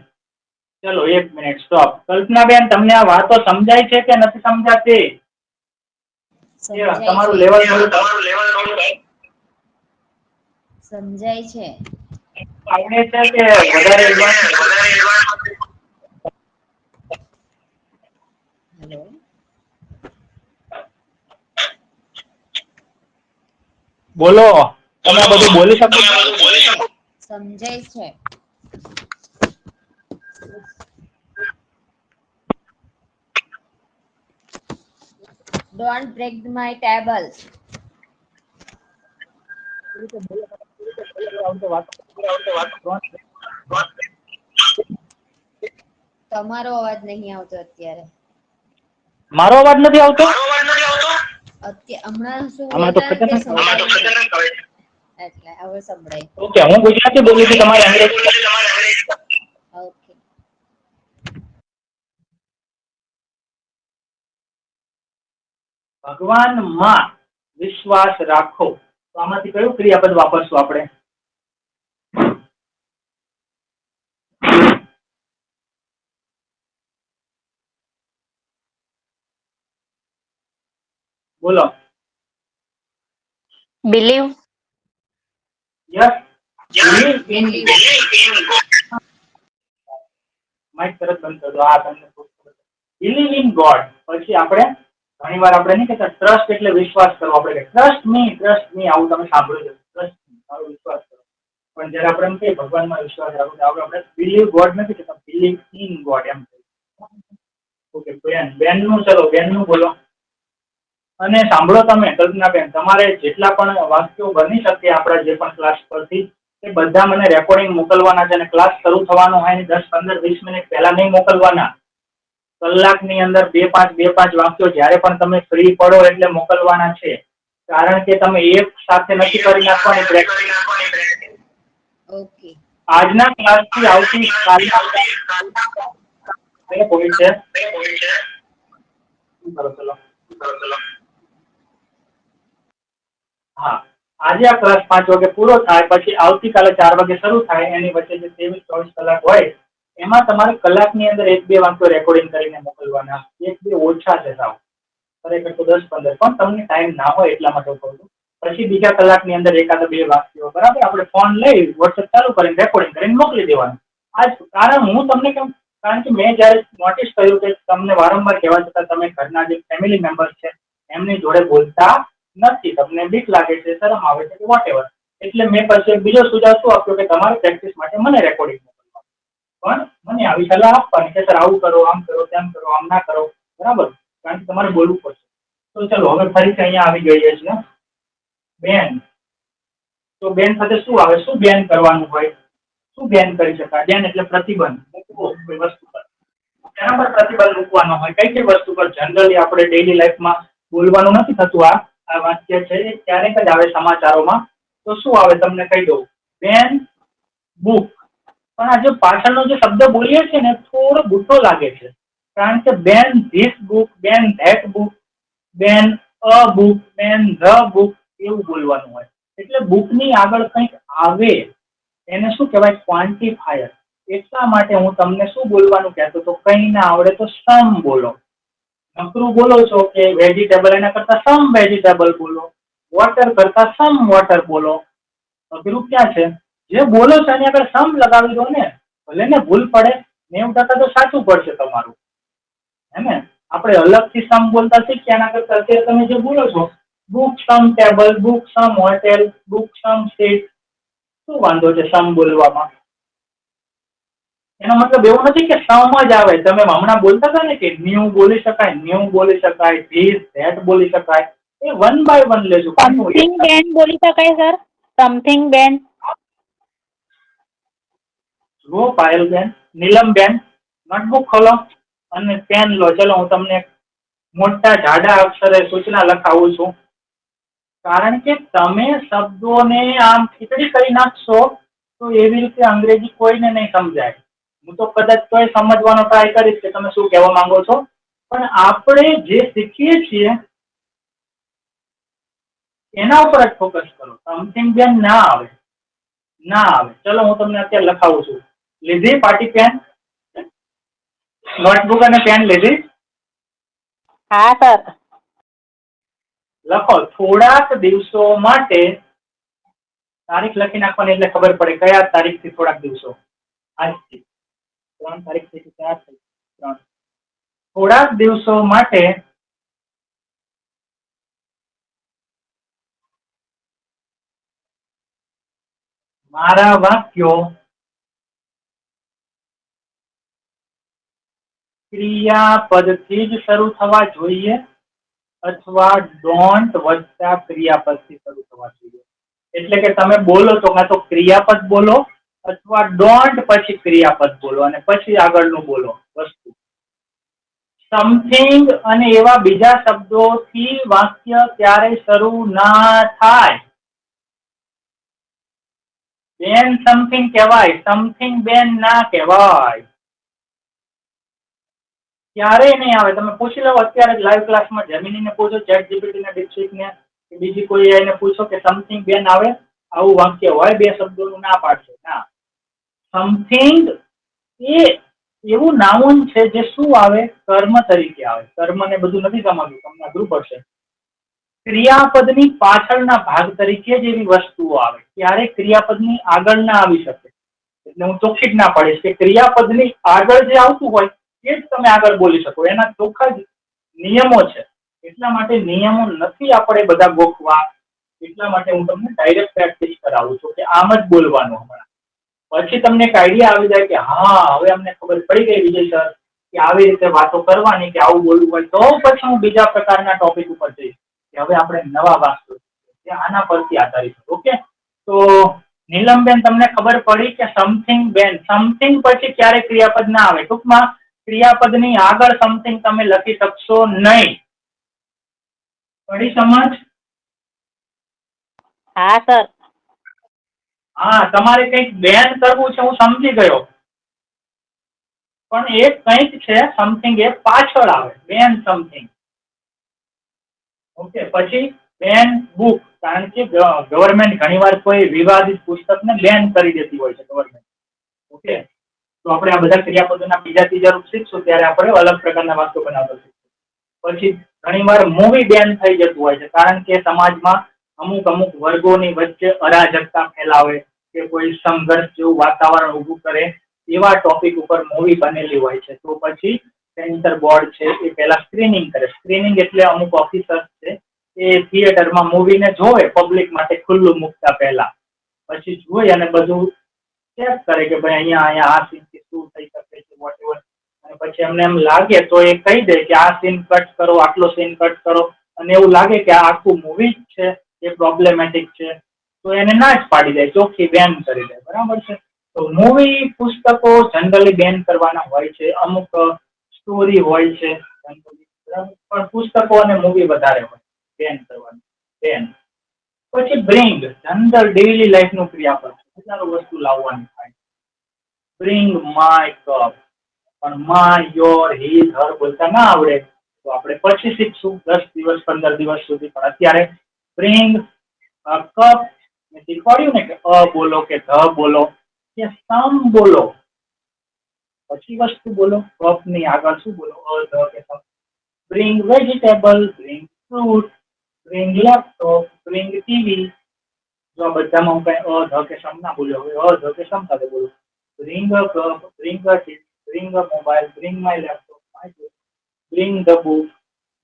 ચલો 1 મિનિટ સ્ટોપ. કલ્પનાબેન, તમને આ વાતો સમજાય છે કે નથી સમજાતી? તમારું લેવલ સમજાય છે. આવડે છે કે વધારે એડવાન્સ? હેલો, બોલો, તમે આ બધું બોલી શકો? સમજાય છે. Don't break my table. તમારો અવાજ નહીં આવતો અત્યારે. મારો અવાજ નથી આવતો? હમણાં શું હમણાં તો બોલતા ખતરનાક સંભળાય એટલે હવે સંભળાય. ઓકે, હું ગુજરાતી બોલું છું, તમારે અંગ્રેજી. ઓકે. ભગવાનમાં વિશ્વાસ રાખો. તો આમાંથી કયું ક્રિયાપદ વાપરશું આપણે? બોલો. બિલીવ. યસ. માઇક તરત બંધ કરી દો. આ તમને બિલીવ ઇન ગોડ. પછી આપણે ઘણી વાર આપણે નહીં કહેતા ટ્રસ્ટ એટલે વિશ્વાસ કરવો. આપણે ટ્રસ્ટ મી આવું તમે સાંભળ્યું છે. ટ્રસ્ટ મી, મારો વિશ્વાસ કરો. પણ જયારે આપણે એમ કહીએ ભગવાનમાં વિશ્વાસ રાખો, આપણે બિલીવ ગોડ નથી કહેતા, બિલીવ ઇન ગોડ એમ કહીએ. ઓકે, બેનનું ચલો, બેનનું બોલો. અને સાંભળો તમે કલ્પનાબેન, તમારે જેટલા પણ વાક્યો બની શકે આપણા જે પણ ક્લાસ પરથી, એ બધા મને રેકોર્ડિંગ મોકલવાના છે. અને ક્લાસ શરૂ થવાનો હોય 10, 15, 20 મિનિટ પહેલા નહીં મોકલવાના. કલાકની અંદર 2-5 વાક્યો જ્યારે પણ તમે ફ્રી પડો એટલે મોકલવાના છે. કારણ કે તમે એક સાથે નથી કરી નાખવાની પ્રેક્ટિસ. ઓકે. આજના ક્લાસથી આવતી કાલના પોઈન્ટ છે. ચલો. હા, આજે આ ક્લાસ 5 વાગે પૂરો થાય, પછી આવતીકાલે 4 વાગે શરૂ થાય. એની વચ્ચે જે 23-24 કલાક હોય એમાં તમારે કલાકની અંદર 1-2 વાક્યો રેકોર્ડિંગ કરીને મોકલવાના. 1-2 ઓછા છે સાવ, ખરેખર તો 10-15, પણ તમને ટાઈમ ના હોય એટલા માટે કહું છું. પછી બીજા કલાકની અંદર 1-2 વાક્યો, બરાબર, આપણે ફોન લઈ વોટ્સએપ ચાલુ કરીને રેકોર્ડિંગ કરીને મોકલી દેવાનું. આજ કારણ હું તમને કેમ, કારણ કે મેં જયારે નોટિસ કર્યું કે તમને વારંવાર કહેવા છતાં તમે ઘરના જે ફેમિલી મેમ્બર્સ છે એમની જોડે બોલતા નથી, તમને બીક લાગે છે, શરમ આવે છે કે વોટેવર, એટલે મેં પછી બીજો સુઝાવ શું આપ્યો કે તમારે પ્રેક્ટિસ માટે મને રેકોર્ડિંગ મોકલવાનું, પણ મને આવી સલાહ આપવાની કે સર આવું કરો, આમ કરો, તેમ કરો, આમ ના કરો, બરાબર, કારણ કે તમારે બોલવું પડશે. તો ચલો હવે ફરીથી અહીંયા આવી ગઈએ છીએ. બેન, તો બેન સાથે શું આવે? શું બેન કરવાનું હોય? શું બેન કરી શકાય? બેન એટલે પ્રતિબંધ મૂકવો કોઈ વસ્તુ પર. તેના પર પ્રતિબંધ મૂકવાનો હોય. કઈ વસ્તુ પર? જનરલી આપણે ડેઈલી લાઈફમાં બોલવાનું નથી થતું. આ વાક્ય છે ક્યારેક જ આવે સમાચારોમાં. તો શું આવે તમને કહી દઉં. બેન બુક. પણ આ જે પાછળનો જે શબ્દ બોલીએ છીએ ને થોડો બુટ્ટો લાગે છે. કારણ કે બેન ધીસ બુક, બેન ધેટ બુક, બેન અ બુક, બેન ધ બુક એવું બોલવાનું હોય. એટલે બુકની આગળ કંઈક આવે એને શું કહેવાય? ક્વોન્ટિફાયર. એટલા માટે હું તમને શું બોલવાનું કહેતો તો, કંઈ ના આવડે તો સમ બોલો. નકરું બોલો છો કે વેજીટેબલ, એના કરતા સમ વેજીટેબલ બોલો. વોટર કરતા સમ વોટર બોલો. અઘરું ક્યાં છે? જે બોલો છો એની આગળ સમ લગાવી દો ને, ભલે ને ભૂલ પડે. 90% તો સાચું પડશે તમારું, હે ને? આપણે અલગથી સમ બોલતા શીખ્યા, એના કરતા અત્યારે તમે જે બોલો છો, બુક સમ ટેબલ, બુક સમ હોટેલ, બુક સમ સીટ, શું વાંધો છે સમ બોલવામાં? એનો મતલબ એવો નથી કે સમ જ આવે. તમે હમણાં બોલતા હતા ને કે ન્યૂ બોલી શકાય, ન્યૂ બોલી શકાય, ધીસ ધેટ બોલી શકાય. એ વન બાય વન લેજો. સમથિંગ બેન બોલી શકાય સર? સમથિંગ બેન? જુઓ પાયલબેન, નીલમબેન, નોટબુક ખોલો અને પેન લો. ચલો હું તમને મોટા જાડા અક્ષરે સૂચના લખાવું છું. કારણ કે તમે શબ્દોને આમ ખીચડી કરી નાખશો તો એવી રીતે અંગ્રેજી કોઈને નહીં સમજાય. હું તો કદાચ તોય સમજવાનો ટ્રાય કરીશ કે તમે શું કહેવા માંગો છો, પણ આપણે જે શીખીએ છીએ એના ઉપર જ ફોકસ કરો. સમથિંગ બેન ના આવે, ના આવે. ચલો હું તમને અત્યારે લખાવું છું. લીધી પાટી પેન, નોટબુક અને પેન લીધી? હા સર. લખો. થોડાક દિવસો માટે, તારીખ લખી નાખવાની એટલે ખબર પડે કયા તારીખથી થોડાક દિવસો. આજથી 3 તારીખથી 4 તારીખ 3. થોડાક દિવસો માટે મારા વાક્યો ક્રિયાપદથી જ શરૂ થવા જોઈએ અથવા ડોન્ટ વત્તા ક્રિયાપદથી શરૂ થવા જોઈએ. એટલે કે તમે બોલો તો કાં તો ક્રિયાપદ બોલો અથવા ડોન્ટ પછી ક્રિયાપદ બોલો અને પછી આગળનું બોલો વસ્તુ. સમથિંગ અને એવા બીજા શબ્દોથી વાક્ય ક્યારેય શરૂ ના થાય. બેન સમથિંગ કહેવાય, સમથિંગ બેન ના કહેવાય. ક્યારેય નહીં આવે. તમે પૂછી લો અત્યારે જ લાઈવ ક્લાસમાં જેમિનીને પૂછો, ચેટ જીપીટીને, ડીપસીકને કે બીજી કોઈ એને પૂછો કે સમથિંગ બેન આવે? આવું વાક્ય હોય 2 શબ્દોનું, ના પાડશે. ના. સમથિંગ એ એવું નાઉન છે જે શું આવે? કર્મ તરીકે આવે. કર્મને બધું નથી સમજવું, તમને અઘરું પડશે. ક્રિયાપદની પાછળના ભાગ તરીકે જ એવી વસ્તુઓ આવે. ક્યારેય ક્રિયાપદની આગળ ના આવી શકે. એટલે હું ચોખ્ખી જ ના પાડીશ કે ક્રિયાપદની આગળ જે આવતું હોય એ જ તમે આગળ બોલી શકો. એના ચોખ્ખા જ નિયમો છે. એટલા માટે નિયમો નથી આપણે બધા ગોખવા. એટલા માટે હું તમને ડાયરેક્ટ પ્રેક્ટિસ કરાવું છું કે આમ જ બોલવાનું. હમણાં પછી તમને એક આઈડિયા આવી જાય કે હા હવે અમને ખબર પડી ગઈ વિજય સર કે આવી રીતે વાતો કરવાની, કે આવું બોલવું હોય. તો પછી હું બીજા પ્રકારના ટોપિક ઉપર જઈશ કે હવે આપણે નવા વાક્યો કે આના પરથી આધારિત. ઓકે, તો નીલમબેન તમને ખબર પડી કે સમથિંગ બેન, સમથિંગ પછી ક્યારે ક્રિયાપદ ના આવે. ટૂંકમાં ક્રિયાપદની આગળ સમથિંગ તમે લખી શકશો નહીં. પડી સમજ? હા સર. હા, તમારે કંઈક બેન કરવું છે હું સમજી ગયો, પણ એ કંઈક છે સમથિંગ એ પાછળ આવે. બેન સમથિંગ. ઓકે, પછી બેન બુક. કારણ કે ગવર્મેન્ટ ઘણીવાર કોઈ વિવાદિત પુસ્તકને બેન કરી દેતી હોય છે ગવર્મેન્ટ. ઓકે, તો આપણે આ બધા ક્રિયાપદોના બીજા ત્રીજા રૂપ શીખશું ત્યારે આપણે અલગ પ્રકારના વાક્યો બનાવતા શીખશું. પછી ઘણીવાર મૂવી બેન થઈ જતું હોય છે કારણ કે સમાજમાં અમુક વર્ગોની વચ્ચે અરાજકતા ફેલાવે કે કોઈ સંઘર્ષ જેવું વાતાવરણ ઊભું કરે એવા ટોપિક ઉપર મૂવી બનેલી હોય છે. તો પછી સેન્સર બોર્ડ છે એ પહેલા સ્ક્રીનિંગ કરે. સ્ક્રીનિંગ એટલે અમુક ઓફિસર્સ છે એ થિયેટરમાં મૂવીને જોવે પબ્લિક માટે ખુલ્લું મૂકતા પહેલા. પછી જોઈ અને બધું ચેક કરે કે ભાઈ અહીંયા આ સીનથી શું થઈ શકે છે વોટેવર. અને પછી એમને એમ લાગે તો એ કહી દે કે આ સીન કટ કરો, આટલો સીન કટ કરો. અને એવું લાગે કે આ આખું મૂવી જ છે એ પ્રોબ્લેમેટિક છે તો એને ના જ પાડી દે, ચોખ્ખી બેન કરી દે. બરાબર છે? તો મૂવી પુસ્તકો જનરલી બેન કરવાના હોય છે. અમુક સ્ટોરી હોય છે બરાબર, પણ પુસ્તકો અને મૂવી વધારે હોય બેન કરવાનું. બેન. પછી બ્રિંગ, જનરલ ડેઈલી લાઈફનું ક્રિયાપદ. હજારો વસ્તુ લાવવાની થાય. Bring my cup. પણ માય, યોર, હીઝ, હર બોલતા ના આવડે તો આપણે પછી શીખશું 10 દિવસ 15 દિવસ સુધી. પણ અત્યારે બ્રિંગ કપ મેં શીખવાડ્યું ને કે અ બોલો કે ધ બોલો કે સમ બોલો, પછી વસ્તુ બોલો. કપની આગળ શું બોલો? અ ધ કે some. Bring vegetable, bring fruit, bring laptop, bring TV. જો આ બધામાં હું કઈ અ ધ કે સમ ના બોલ્યો, હવે અ ધ કે સમ સાથે બોલું. Bring a cup, bring a TV, bring a mobile, bring my laptop, my book, bring the book,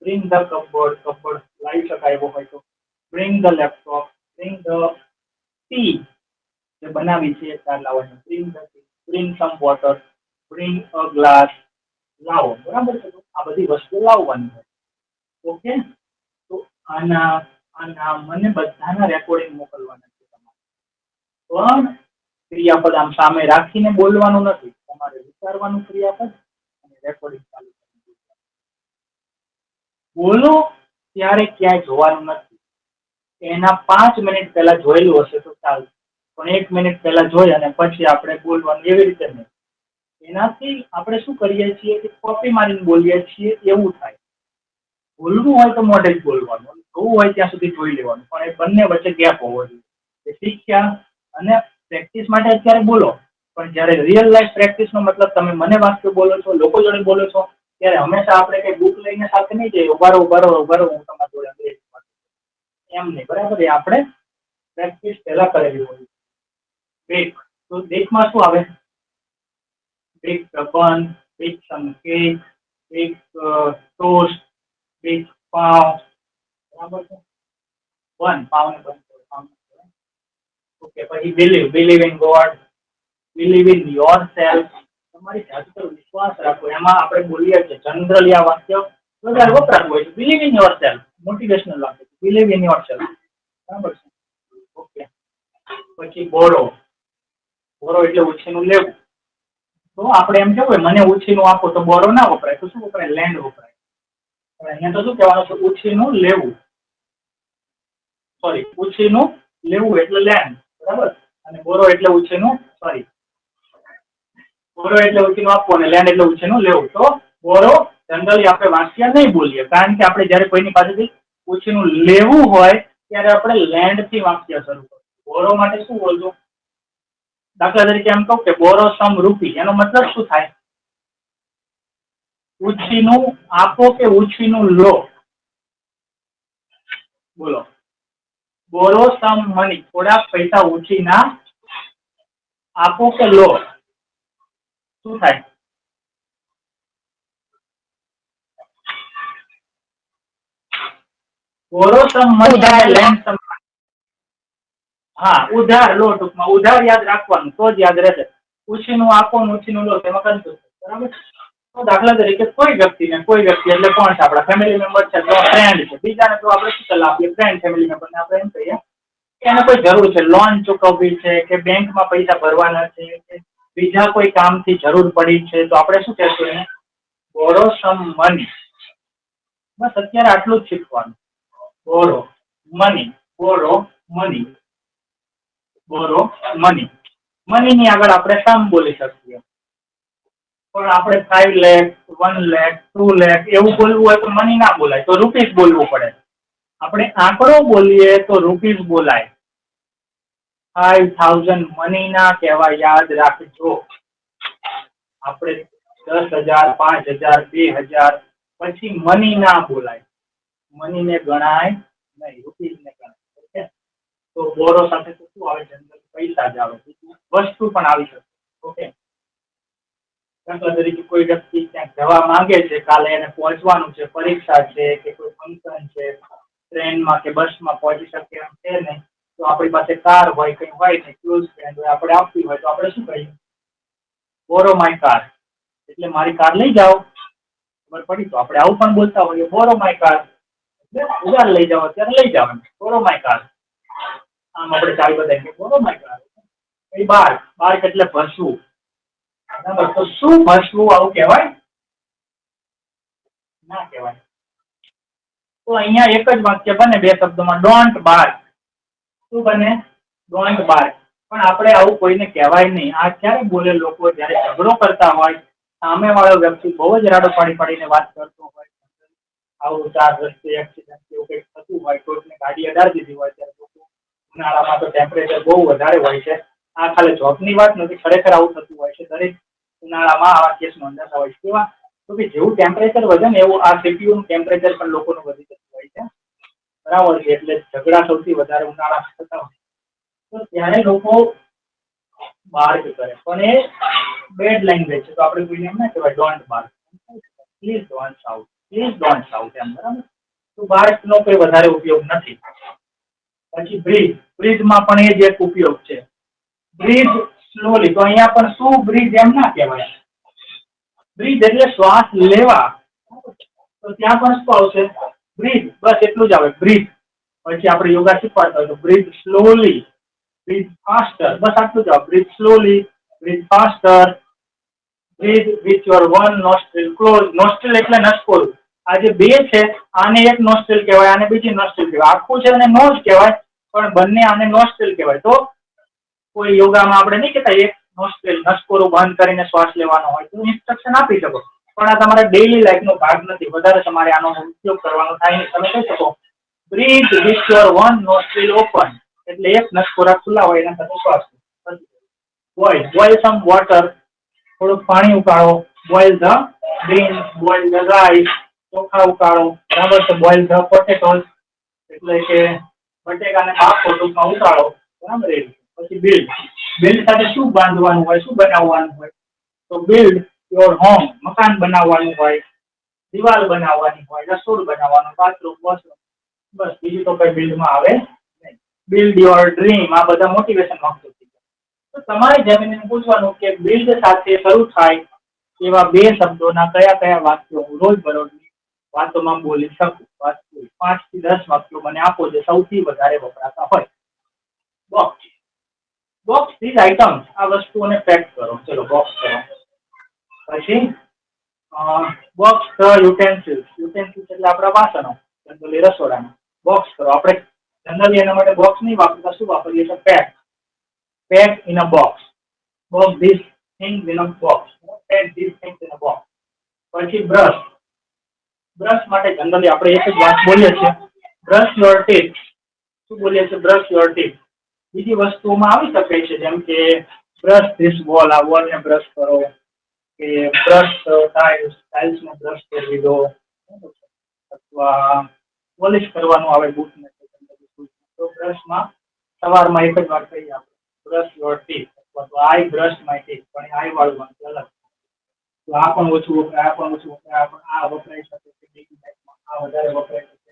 bring the cupboard, cupboard લાવી શકાય એવો હોય તો. Bring the laptop, bring the tea, જે બનાવી છે તાર લાવવાની. Bring the tea, bring some water, bring a glass, લાવો. બરાબર છે? તો આ બધી વસ્તુ લાવવાની હોય. ઓકે, તો આના મને બધાના રેકોર્ડિંગ મોકલવાના છે તમારે. પણ ક્રિયાપદ આમ સામે રાખીને બોલવાનું નથી, તમારે વિચારવાનું ક્રિયાપદ અને રેકોર્ડિંગ ચાલુ કરવાનું. બોલો ત્યારે ક્યાંય જોવાનું નથી. એના 5 મિનિટ પહેલા જોયેલું હશે તો ચાલશે, પણ 1 મિનિટ પહેલા જોઈ અને પછી આપણે બોલવાનું એવી રીતે નહીં. એનાથી આપણે શું કરીએ છીએ કે કોપી મારીને બોલીએ છીએ એવું થાય. બોલવું હોય તો મોઢે જ બોલવાનું, જોવું હોય ત્યાં સુધી જોઈ લેવાનું, પણ એ બંને વચ્ચે ગેપ હોવો જોઈએ. એ શીખ્યા અને પ્રેક્ટિસ માટે અત્યારે બોલો, પણ જ્યારે રિયલ લાઈફ પ્રેક્ટિસનો મતલબ તમે મને વાક્ય બોલો છો, લોકો જોડે બોલો છો, ત્યારે હંમેશા આપણે કઈ બુક લઈને સાથે નહીં જઈએ. ઉભારો હું તમારા જોડે અંગ્રેજી એમ નહીં. બરાબર? એ આપણે પ્રેક્ટિસ પહેલા કરેલી હોય. બેક, તો બેકમાં શું આવે? બેક બન, બેક સમ કેક, બેક ટોસ્ટ, બેક પાવ. બરાબર છે? બન, પાવને બન. ઓકે, પછી believe in God, believe in your self. તમારી જાત પર વિશ્વાસ રાખો. એમાં આપણે બોલીએ છીએ જનરલી આ વાક્ય વધારે વપરાતું હોય છે. Believe in yourself, motivational વાક્ય. Believe in yourself. બરાબર છે? ઓકે, પછી બોરો. બોરો એટલે ઉછીનું લેવું. તો આપણે એમ કેવું મને ઉછીનું આપો તો બોરો ના વપરાય, તો શું વપરાય? લેન્ડ વપરાય. અહીંયા તો શું કહેવાનું છે? ઉછીનું લેવું. સોરી, ઉછીનું લેવું એટલે લેન્ડ. બરાબર? અને બોરો એટલે ઉછીનું, સોરી, બોરો એટલે ઉછીનું આપવું અને લેન્ડ એટલે ઉછીનું લેવું. તો બોરો જનરલી આપણે વાક્ય નહીં બોલીએ, કારણ કે આપણે જયારે કોઈની પાસેથી ઉછીનું લેવું હોય ત્યારે આપણે લેન્ડ થી વાક્ય શરૂ કરીએ. બોરો માટે શું બોલશું? દાખલા તરીકે એમ કહું કે બોરો સમ રૂપી, એનો મતલબ શું થાય? ઉછીનું આપો કે ઉછીનું લો? બોલો. બોરો સમ મની, થોડા પૈસા ઉછીના આપો કે લો? શું થાય? બોરો સમ મની, લેન્ડ સમ. હા, ઉધાર લો. ટૂંકમાં ઉધાર યાદ રાખવાનું તો જ યાદ રહેશે. ઉછીનું આપો, ઉછીનું લો, તેમાં કન્ફ્યુઝ. બરાબર? તો દાખલા તરીકે કોઈ વ્યક્તિ એટલે કોણ છે? આપણા ફેમિલી મેમ્બર છે, તો ફ્રેન્ડ છે. બીજાને તો આપણે શું સલાહ આપીએ? ફ્રેન્ડ, ફેમિલી મેમ્બર ને આપણે એમ કહીએ કે એને કોઈ જરૂર છે, લોન ચૂકવવી છે, કે બેંકમાં પૈસા ભરવાના છે, કે બીજા કોઈ કામથી જરૂર પડી છે, તો આપણે શું કહેશું એને? બોરો સમ મની. બસ અત્યારે આટલું જ શીખવાનું. બોરો મની, બોરો મની, બોરો મની. મનીની આગળ આપણે સમ બોલી શકીએ, પણ આપણે 5 લાખ, 1 લાખ, 2 લાખ એવું બોલવું હોય તો મની ના બોલાય, તો રૂપીસ બોલવું પડે. આપણે આંકડો બોલીએ તો રૂપીસ બોલાય. 5000 મની ના કહેવાય, યાદ રાખજો. આપણે 10,000, 5,000, 2,000 પછી મની ના બોલાય. મનીને ગણાય નહીં, રૂપીસને ગણાય. ઓકે, તો બોરો સાથે તો શું આવે? જનરલ પૈસા જ આવે, વસ્તુ પણ આવી શકે. ઓકે, દાખલા તરીકે કોઈ વ્યક્તિ ક્યાંક જવા માંગે છે, કાલે એને પહોંચવાનું છે, પરીક્ષા છે કે કોઈ ફંક્શન છે, ટ્રેનમાં કે બસમાં પહોંચી શકે એમ છે નહીં, તો આપણી પાસે કાર હોય, કંઈ હોય ને ક્લોઝ ફ્રેન્ડ હોય, આપણે આપવી હોય તો આપણે શું કહીએ? બોરો માય કાર, એટલે મારી કાર લઈ જાઓ. ખબર પડી? તો આપણે આવું પણ બોલતા હોઈએ, બોરો માય કાર, એટલે ઉધાર લઈ જાઓ, અત્યારે લઈ જાઓ, બોરો માય કાર. આમ આપણે ચાવી બતાવીએ, બોરો માય કાર. એ બાર એટલે ભસવું. બરાબર? તો શું ભસવું આવું કહેવાય? ના કહેવાય. તો અહીંયા એક જ વાક્ય બને 2 શબ્દોમાં, ડોન્ટ બાર્ક. શું બને? Don't bark. પણ આપણે આવું કોઈને કહેવાય નહીં. આ ક્યારે બોલે લોકો? જ્યારે ઝઘડો કરતા હોય, સામેવાળો વ્યક્તિ બહુ જ રાડો પાડીને વાત કરતો હોય, આવું 4 રસ્તે એક્સિડન્ટ એવું કંઈક થતું હોય, કોઈકને ગાડી અડાડી દીધી હોય, ત્યારે લોકો ઉનાળામાં તો ટેમ્પરેચર બહુ વધારે હોય છે. આ ખાલી જોબની વાત નથી, ખરેખર આવું થતું હોય છે. દરેક ઉનાળામાં આવા કેસ નોંધાતા હોય છે. કેવા તો કે જેવું ટેમ્પરેચર વધે ને એવું આ સીપીયુ નું ટેમ્પરેચર પણ લોકોનું વધી જતું હોય છે. બરાબર છે. એટલે ઝઘડા સૌથી વધારે ઉનાળામાં થતા હોય તો ત્યારે લોકો બાર્ક કરે, પણ એ બેડ લેંગ્વેજ છે. તો આપણે કોઈને એમ ના કહેવાય don't bark, please don't shout, please don't shout એમ. બરાબર. તો બાર્કનો કોઈ વધારે ઉપયોગ નથી. પછી બ્રીથ, બ્રીથમાં પણ એ જ એક ઉપયોગ છે. Breathe slowly. તો અહીંયા પણ શું બ્રીથ એમ ના કહેવાય. બ્રીથ એટલે શ્વાસ લેવા. તો ત્યાં પણ શું આવશે? બ્રીથ. બસ એટલું જ આવે, બ્રીથ. પછી આપણે યોગા શીખવાડતા હોય તો બ્રીથ સ્લોલી, બ્રીથ ફાસ્ટર. બસ આટલું જ આવે. Breathe slowly, breathe faster, breathe with your one nostril close. Nostril એટલે નસકોરું. આ જે બે છે આને એક નોસ્ટ્રીલ કહેવાય, આને બીજી નોસ્ટ્રીલ કહેવાય. આખું છે અને નોઝ કહેવાય, પણ બંને આને નોસ્ટ્રીલ કહેવાય. તો કોઈ યોગામાં આપણે નહીં કહેતા એક નોસ્ટ્રીલ નસકોરું બંધ કરીને શ્વાસ લેવાનો હોય તો ઇન્સ્ટ્રક્શન આપી શકો, પણ આ તમારા ડેઈલી લાઈફનો ભાગ નથી. વધારે તમારે આનો ઉપયોગ કરવાનો થાય નહીં. તમે કહી શકો breathe with your one nostril open, એટલે એક નસકોરા ખુલ્લા હોય એના સાથે શ્વાસ. Boil some water. થોડુંક પાણી ઉકાળો. Boil the beans, boil the rice. ચોખા ઉકાળો. બરાબર છે. બોઇલ ધ પોટેટોઝ, એટલે કે બટેકાને બાફો, ટૂંકમાં ઉકાળો. બરાબર. પછી બિલ્ડ. બિલ્ડ સાથે શું બાંધવાનું હોય, શું બનાવવાનું હોય? તો બિલ્ડ યોર હોમ. મકાન બનાવવાનું હોય, દિવાલ બનાવવાની હોય, રસોડું બનાવવાનું, બાથરૂમ, વોશરૂમ. બસ બીજું તો કઈ બિલ્ડમાં આવે નહીં. Build your dream. આ બધા મોટિવેશન વાક્યો છે. તો તમારે જમીનને પૂછવાનું કે બિલ્ડ સાથે શરૂ થાય એવા બે શબ્દોના કયા કયા વાક્યો હું રોજબરોજની વાતોમાં બોલી શકું. 5 થી 10 વાક્યો મને આપો જે સૌથી વધારે વપરાતા હોય. બોક્સ. Box this items. આ વસ્તુઓને પેક કરો. ચલો બોક્સ કરો. પછી બોક્સ ધ યુટેન્સિલ્સ. યુટેન્સિલ્સ એટલે આપણા વાસણો, જનરલી રસોડાના. બોક્સ કરો. આપણે જનરલી એના માટે બોક્સ નહીં વાપરતા, શું વાપરીએ છીએ? Pack. Pack in a box. Box this things in a box. Pack this things in a box. પછી બ્રશ. બ્રશ માટે જનરલી આપણે એક જ વાત બોલીએ છીએ, બ્રશ યોર ટીથ. શું બોલીએ છીએ? Brush your teeth. બીજી વસ્તુઓમાં આવી શકે છે, જેમ કે બ્રશ ધીસ વોલ. આ વોલને બ્રશ કરો, કે બ્રશ ટાઇલ્સ, ટાઇલ્સને બ્રશ કરી દો, અથવા પોલિશ કરવાનું આવે બૂટને. તો બ્રશમાં સવારમાં એક જ વાર કહીએ આપણે બ્રશ યોર ટીથ, અથવા તો આઈ બ્રશ માય ટીથ. પણ આઈ વાળું વાંચો અલગ. તો આ પણ ઓછું વપરાય, આ પણ ઓછું વપરાય. આ વપરાય શકે છે ડેઈલી લાઈફમાં, આ વધારે વપરાય શકે છે.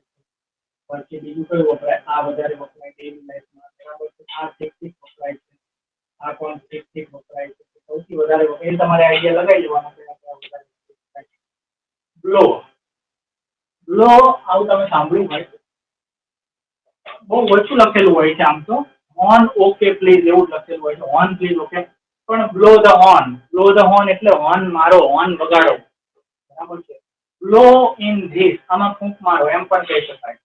પછી બીજું કયું વપરાય? આ વધારે વપરાય ડેઈલી લાઈફમાં. બરાબર છે. આ ઠીક ઠીક વપરાય છે, આ પણ ઠીક ઠીક વપરાય છે. સૌથી વધારે વપરાય તમારે આઈડિયા લગાવી લેવાનો કે બ્લો. બ્લો આવું તમે સાંભળ્યું હોય, બહુ ઓછું લખેલું હોય છે આમ તો. ઓન ઓકે પ્લીઝ એવું લખેલું હોય છે, ઓન પ્લીઝ ઓકે. પણ blow the horn. Blow the horn એટલે હોર્ન મારો, હોર્ન વગાડો. બરાબર છે. Blow in this. આમાં ફૂંક મારો એમ પણ કહી શકાય.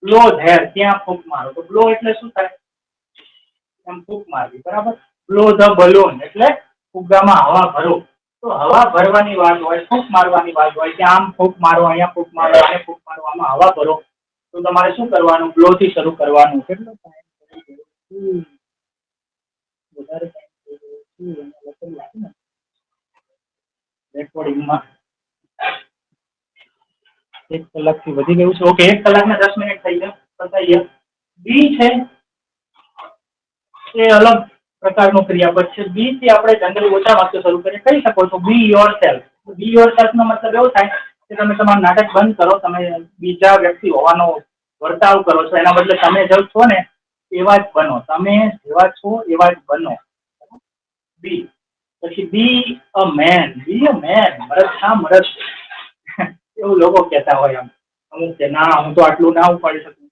Blow there. ત્યાં ફૂંક મારો. તો બ્લો એટલે શું થાય? એમ ફૂંક મારવી. બરાબર. બ્લો ધ બલૂન એટલે ફુગ્ગામાં હવા ભરો. તો હવા ભરવાની વાત હોય, ફૂંક મારવાની વાત હોય, કે આમ ફૂંક મારો, અહીંયા ફૂંક મારો, આને ફૂંક મારો, આમાં હવા ભરો. તો તમારે શું કરવાનું? બ્લો થી શરૂ કરવાનું. કેટલો ટાઈમ? વધારે ટાઈમ રેકોર્ડિંગમાં 1 કલાકથી વધી ગયું છે. ઓકે, 1 કલાક ને 10 મિનિટ થઈ ગયા. બતાવીએ. બી છે એ અલગ પ્રકારનું ક્રિયાપદ છે. બી થી આપણે જનરલી ઓછા વાક્યો શરૂ કરીએ. કહી શકો છો be yourself. Be yourself નો મતલબ એવો થાય કે તમે તમારું નાટક બંધ કરો, તમે બીજા વ્યક્તિ હોવાનો વર્તાવ કરો છો, એના બદલે તમે જો છો ને એવા જ બનો. તમે જેવા છો એવા જ બનો. બી. પછી બી અ મેન. બી અ મેન. મરદ હા મરદ એવું લોકો કહેતા હોય. આમ અમુક કે ના હું તો આટલું ના ઉપાડી શકું.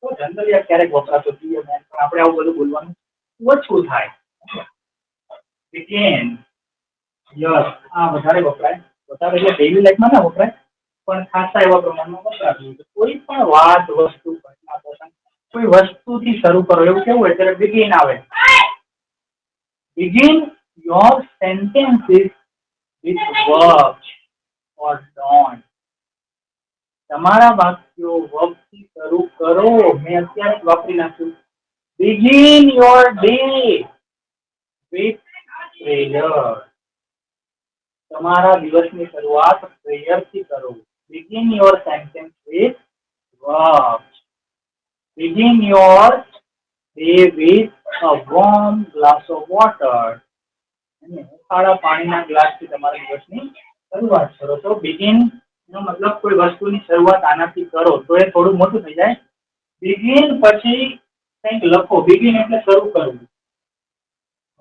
તો જનરલી ક્યારેક વપરાતો બી અ મેન, પણ આપણે આવું બધું બોલવાનું ઓછું થાય. બિગેન. યસ. આ વધારે વપરાય. વધારે એટલે ડેઈલી લાઈફમાં ના વપરાય, પણ ખાસા એવા પ્રમાણમાં વપરાતું. કોઈ પણ વાત, વસ્તુ, ઘટના, પ્રસંગ, કોઈ વસ્તુથી શરૂ કરો એવું કેવું હોય ત્યારે બિગિન આવે. Begin your sentences with verb or don't. તમારા વાક્યો વર્બથી શરૂ કરો. મેં અત્યારે જ વાપરી નાખ્યું. Begin your day with prayer. તમારા દિવસની શરૂઆત પ્રેયર થી કરો. Begin your sentence with verbs. Begin your day with a warm glass of water. અને ઉકાળા પાણીના ગ્લાસથી તમારા દિવસની શરૂઆત કરો. તો begin નો મતલબ કોઈ વસ્તુની શરૂઆત આનાથી કરો તો એ થોડું મોટું થઈ જાય. begin પછી કંઈક લખો. begin એટલે શરૂ કરવું,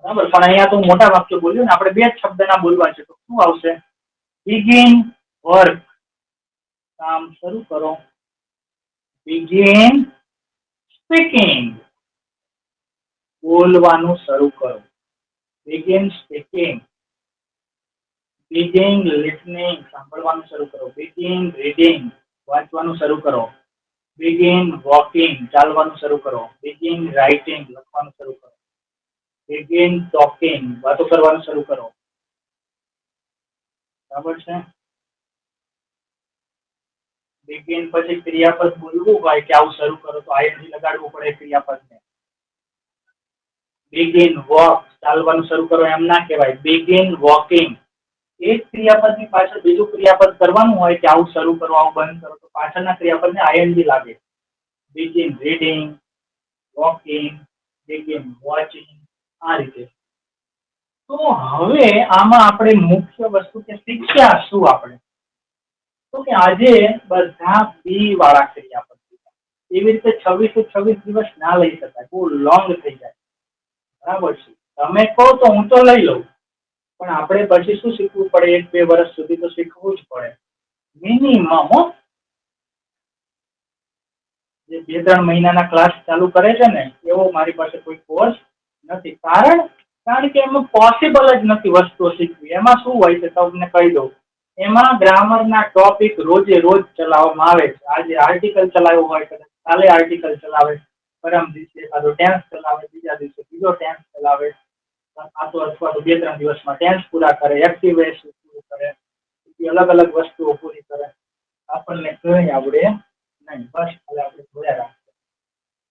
બરાબર. પણ અહીંયા તો મોટા વાક્ય બોલ્યું ને, આપણે બે જ શબ્દના બોલવા છે તો શું આવશે? begin work, કામ શરૂ કરો. begin speaking, બોલવાનું શરૂ કરો. begin speaking. begin listening, સાંભળવાનું શરૂ કરો. begin reading, વાંચવાનું શરૂ કરો. begin walking, ચાલવાનું શરૂ કરો. begin writing, લખવાનું શરૂ કરો. begin talking, વાતો કરવાનું શરૂ કરો. બરાબર છે? begin પછી ક્રિયાપદ બોલવું હોય કે આવું શરૂ કરો તો ing લગાડવું પડે ક્રિયાપદને. begin walk, ચાલવાનું શરૂ કરો એમ ના કહેવાય. begin walking, એક ક્રિયાપદની પાછળ બીજું ક્રિયાપદ કરવાનું હોય કે આવું શરૂ કરો, આવું બંધ કરો તો પાછળના ક્રિયાપદને ing લાગે. begin reading, walking, begin watching, આ રીતે. તો હવે આમાં આપણે મુખ્ય વસ્તુ કે શીખ્યા શું આપણે? તો કે આજે બધા બી વાળા ક્રિયાપદ, એવી રીતે 26 દિવસ ના લઈ શકાય, બહુ લોંગ થઈ જાય, બરાબર છે. તમે કહો તો હું તો લઈ લઉં, પણ આપણે પછી શું શીખવું પડે? 1-2 વર્ષ સુધી તો શીખવું જ પડે મિનિમમ. જે 2-3 મહિનાના ક્લાસ ચાલુ કરે છે ને, એવો મારી પાસે કોઈ કોર્સ નથી. કારણ કે એમાં પોસિબલ જ નથી વસ્તુઓ શીખવી. એમાં શું હોય છે તમને કહી દઉં. એમાં ગ્રામરના ટોપિક રોજે રોજ ચલાવવામાં આવે છે. આજે આર્ટિકલ ચલાવ્યો હોય, કાલે આર્ટિકલ ચલાવે, પરમ દિવસે એકાદો ટેન્સ ચલાવે, બીજા દિવસે બીજો ટેન્સ ચલાવે, અથવા તો 2-3 દિવસમાં ટેન્સ પૂરા કરે, એક્ટિવ પૂરું કરે, અલગ અલગ વસ્તુઓ પૂરી કરે. આપણને કઈ આવડે નહીં, બસ ખાલી આપણે જોયા રાખીએ.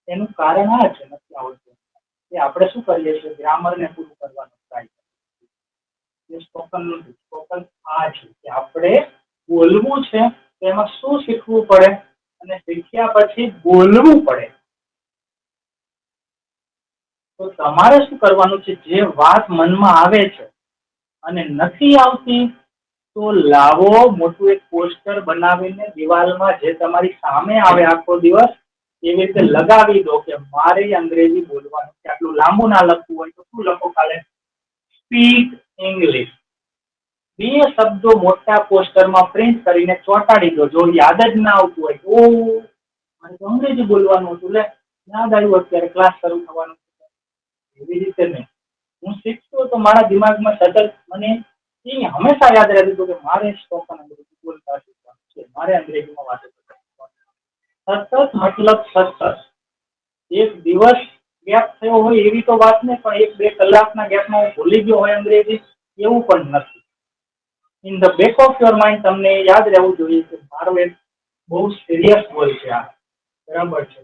એનું કારણ આ છે નથી આવડતું કે આપણે શું કરીએ છીએ? ગ્રામરને પૂરું કરવાનું ટ્રાય કરીએ. સ્પોકન નથી. સ્પોકન આ છે કે આપણે બોલવું છે, એમાં શું શીખવું પડે અને શીખ્યા પછી બોલવું પડે. તો તમારે શું કરવાનું છે? જે વાત મનમાં આવે છે અને નથી આવતી તો લાવો મોટું એક પોસ્ટર બનાવીને દિવાલમાં, જે તમારી સામે આવે આખો દિવસ, એવી રીતે લગાવી દો કે મારે અંગ્રેજી બોલવાનું છે. આટલું લાંબુ ના લખવું હોય તો શું લખો? કાલે સ્પીક ઇંગ્લિશ. 2 શબ્દો મોટા પોસ્ટરમાં પ્રિન્ટ કરીને ચોંટાડી દો. જો યાદ જ ના આવતું હોય તો મારે તો અંગ્રેજી બોલવાનું હતું, લે યાદ આવ્યું અત્યારે ક્લાસ શરૂ થવાનું. એવી રીતે નહીં. હું શીખતો તો મારા દિમાગમાં સતત મને હંમેશા યાદ રહેતું હતું કે મારે સ્પોકન અંગ્રેજી બોલતા શીખવાનું છે, મારે અંગ્રેજીમાં વાતો કરતા. સતત મતલબ સતત. એક દિવસ ગેપ થયો હોય એવી તો વાત નહીં, પણ 1-2 કલાકના ગેપમાં હું ભૂલી ગયો હોય અંગ્રેજી, એવું પણ નથી. In the back of your mind તમને યાદ રહેવું જોઈએ કે મારો એક બહુ સિરિયસ ગોલ છે આ, બરાબર છે.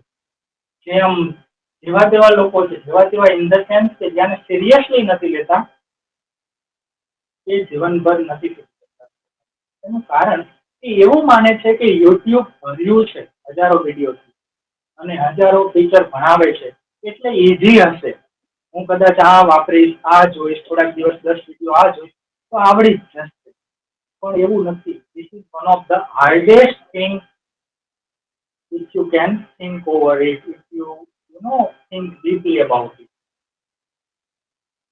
જેમ જેવા તેવા લોકો છે, જેવા તેવા ઇન ધ સેન્સ કે જેને સિરિયસલી નથી લેતા, એ જીવનભર નથી શીખી શકતા. એનું કારણ એ એવું માને છે કે યુટ્યુબ ભર્યું છે હજારો વિડીયોથી અને હજારો ટીચર ભણાવે છે એટલે ઇઝી હશે, હું કદાચ આ વાપરીશ, આ જોઈશ, થોડાક દિવસ 10 વિડીયો આ જોઈશ તો આવડી જ જશે. પણ એવું નથી. This is one of the hardest thing if you can think over it, if you think deeply about it.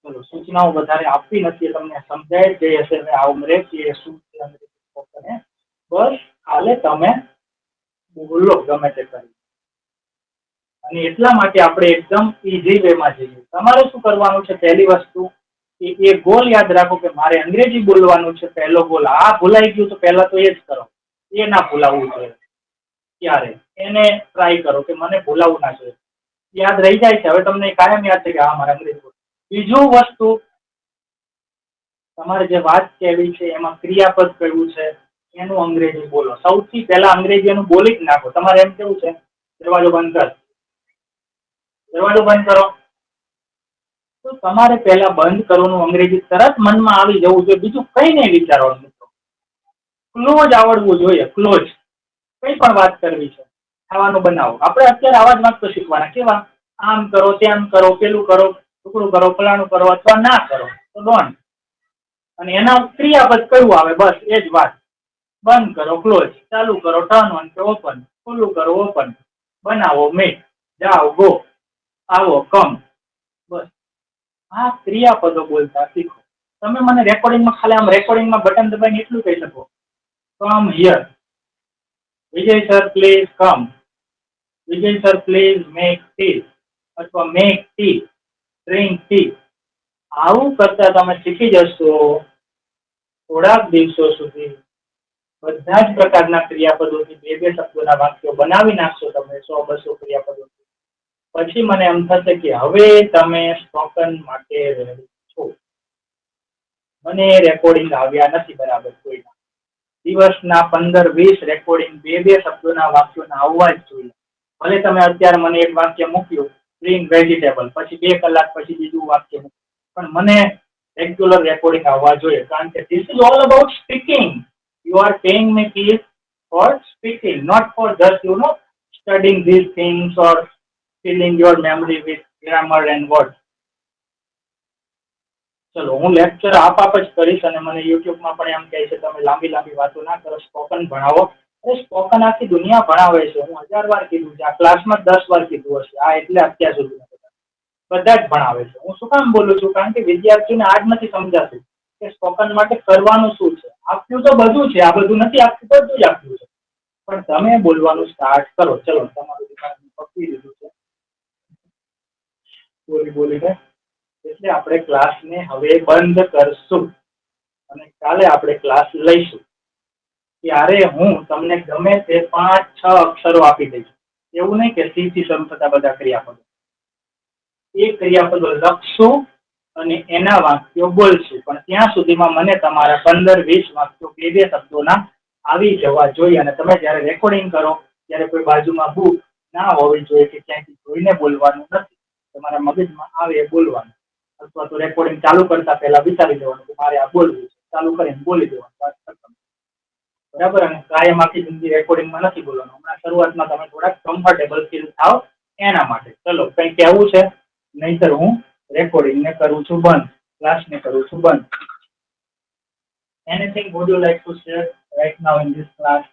ચલો, સૂચનાઓ વધારે આપવી નથી, તમને સમજાય ગઈ હશે. આ ઉંમરે કે શું છે અંગ્રેજી સ્પોકન, બસ કાલે તમે બોલો ગમે તે કરી. અને એટલા માટે આપણે એકદમ ઇઝી વેમાં જઈએ. તમારે શું કરવાનું છે? પહેલી વસ્તુ કે એ ગોલ યાદ રાખો કે મારે અંગ્રેજી બોલવાનું છે. પહેલો ગોલ. આ ભૂલાઈ ગયું તો પહેલા તો એ જ કરો, એ ના ભૂલાવવું જોઈએ. ત્યારે એને ટ્રાય કરો કે મને ભૂલાવવું ના જોઈએ. યાદ રહી જાય છે. હવે તમને કાયમ યાદ છે કે હા મારે અંગ્રેજી બોલવું. બીજું વસ્તુ, તમારે જે વાત કહેવી છે એમાં ક્રિયાપદ કયું છે એનું અંગ્રેજી બોલો. સૌથી પહેલા અંગ્રેજી એનું બોલી જ નાખો. તમારે એમ કેવું છે, દરવાજો બંધ કર, દરવાજો બંધ કરો. તો તમારે પહેલા બંધ કરવાનું અંગ્રેજી તરત મનમાં આવી જવું જોઈએ, બીજું કઈ નહીં વિચારવાનું મિત્રો. ક્લોઝ આવડવું જોઈએ, ક્લોઝ. કઈ પણ વાત કરવી છે, ખાવાનું બનાવો. આપણે અત્યારે આવા જ વાક્યો શીખવાના. કેવા? આમ કરો, તેમ કરો, પેલું કરો, ટુકડું કરો, ફલાણું કરો, અથવા ના કરો તો ડોન્ટ. અને એના ક્રિયાપદ કયું આવે? બસ એ જ વાત. બંધ કરો, ક્લોઝ. ચાલુ કરો, ટર્ન ઓન કે ઓપન. ખુલ્લું કરો, ઓપન. બનાવો, મેક. જાઓ, ગો. આવો, કમ. બસ આ ક્રિયાપદો બોલતા શીખો. તમે મને રેકોર્ડિંગમાં ખાલી આમ રેકોર્ડિંગમાં બટન દબાઈને એટલું કહી શકો, come here. Vijay sir please come. Vijay sir please make tea. અથવા મેક ટી, ડ્રિંક ટી. આવું કરતા તમે શીખી જશો. થોડાક દિવસો સુધી બધા જ પ્રકારના ક્રિયાપદોથી બે બે શબ્દોના વાક્યો બનાવી નાખશો તમે 100-200 ક્રિયાપદો. પછી મને એમ થશે કે હવે તમે સ્પોકન માટે રેડી છો. મને રેકોર્ડિંગ આવ્યા નથી બરાબર કોઈના. દિવસના 15-20 રેકોર્ડિંગ બે શબ્દોના વાક્યોના આવવા જ જોઈએ. ભલે તમે અત્યારે મને એક વાક્ય મૂક્યું ગ્રીન વેજીટેબલ, પછી 2 કલાક પછી બીજું વાક્ય મૂક્યું, પણ મને રેગ્યુલર રેકોર્ડિંગ આવવા જોઈએ. કારણ કે this is all about speaking. You are paying me fees for speaking, not for just studying these things or filling your memory with grammar and words. ચલો હું લેક્ચર આપ જ કરીશ અને મને યુટ્યુબમાં પણ એમ કહે છે તમે લાંબી વાતો ના કરો, સ્પોકન ભણાવો. અરે સ્પોકન આખી દુનિયા ભણાવે છે. હું 1000 વાર કીધું છે, આ ક્લાસમાં 10 વાર કીધું હશે. આ એટલે અત્યાર સુધી બધા જ ભણાવે છે. હું શું કામ બોલું છું? કારણ કે વિદ્યાર્થીઓને આજ નથી સમજાતું કે સ્પોકન માટે કરવાનું શું છે. આપ્યું તો બધું છે, આ બધું નથી આપ્યું, બધું જ આપ્યું છે, પણ તમે બોલવાનું સ્ટાર્ટ કરો. ચલો તમારું દિમાગ પકડી દીધું છે બોલીને. એટલે આપણે ક્લાસને હવે બંધ કરશું અને કાલે આપણે ક્લાસ લઈશું. ત્યારે હું તમને ગમે તે 5-6 અક્ષરો આપી દઈશ. એવું નહીં કે સી થી શરૂ થતા બધા ક્રિયાપદો. એ ક્રિયાપદો લખશું અને એના વાક્યો બોલશું. પણ ત્યાં સુધીમાં મને તમારા 15-20 વાક્યો બે શબ્દોના આવી જવા જોઈએ. અને તમે જ્યારે રેકોર્ડિંગ કરો ત્યારે કોઈ બાજુમાં બુક ના હોવી જોઈએ કે ક્યાંથી જોઈને બોલવાનું નથી. તમારા મગજમાં આવે એ બોલવાનું. અથવા તો રેકોર્ડિંગ ચાલુ કરતા પહેલા વિચારી લેવાનું કે મારે આ બોલવું છે. ચાલુ કરીને બોલી દેવાનું. બરાબર? અને કાયમ આખી જિંદગી રેકોર્ડિંગમાં નથી બોલવાનું. હમણાં શરૂઆતમાં તમે થોડાક કમ્ફર્ટેબલ ફીલ થાવ એના માટે. ચલો કંઈ કહેવું છે? નહીંતર હું રેકોર્ડિંગને કરું છું બંધ, ક્લાસને કરું છું બંધ. Anything would you like to share right now in this class?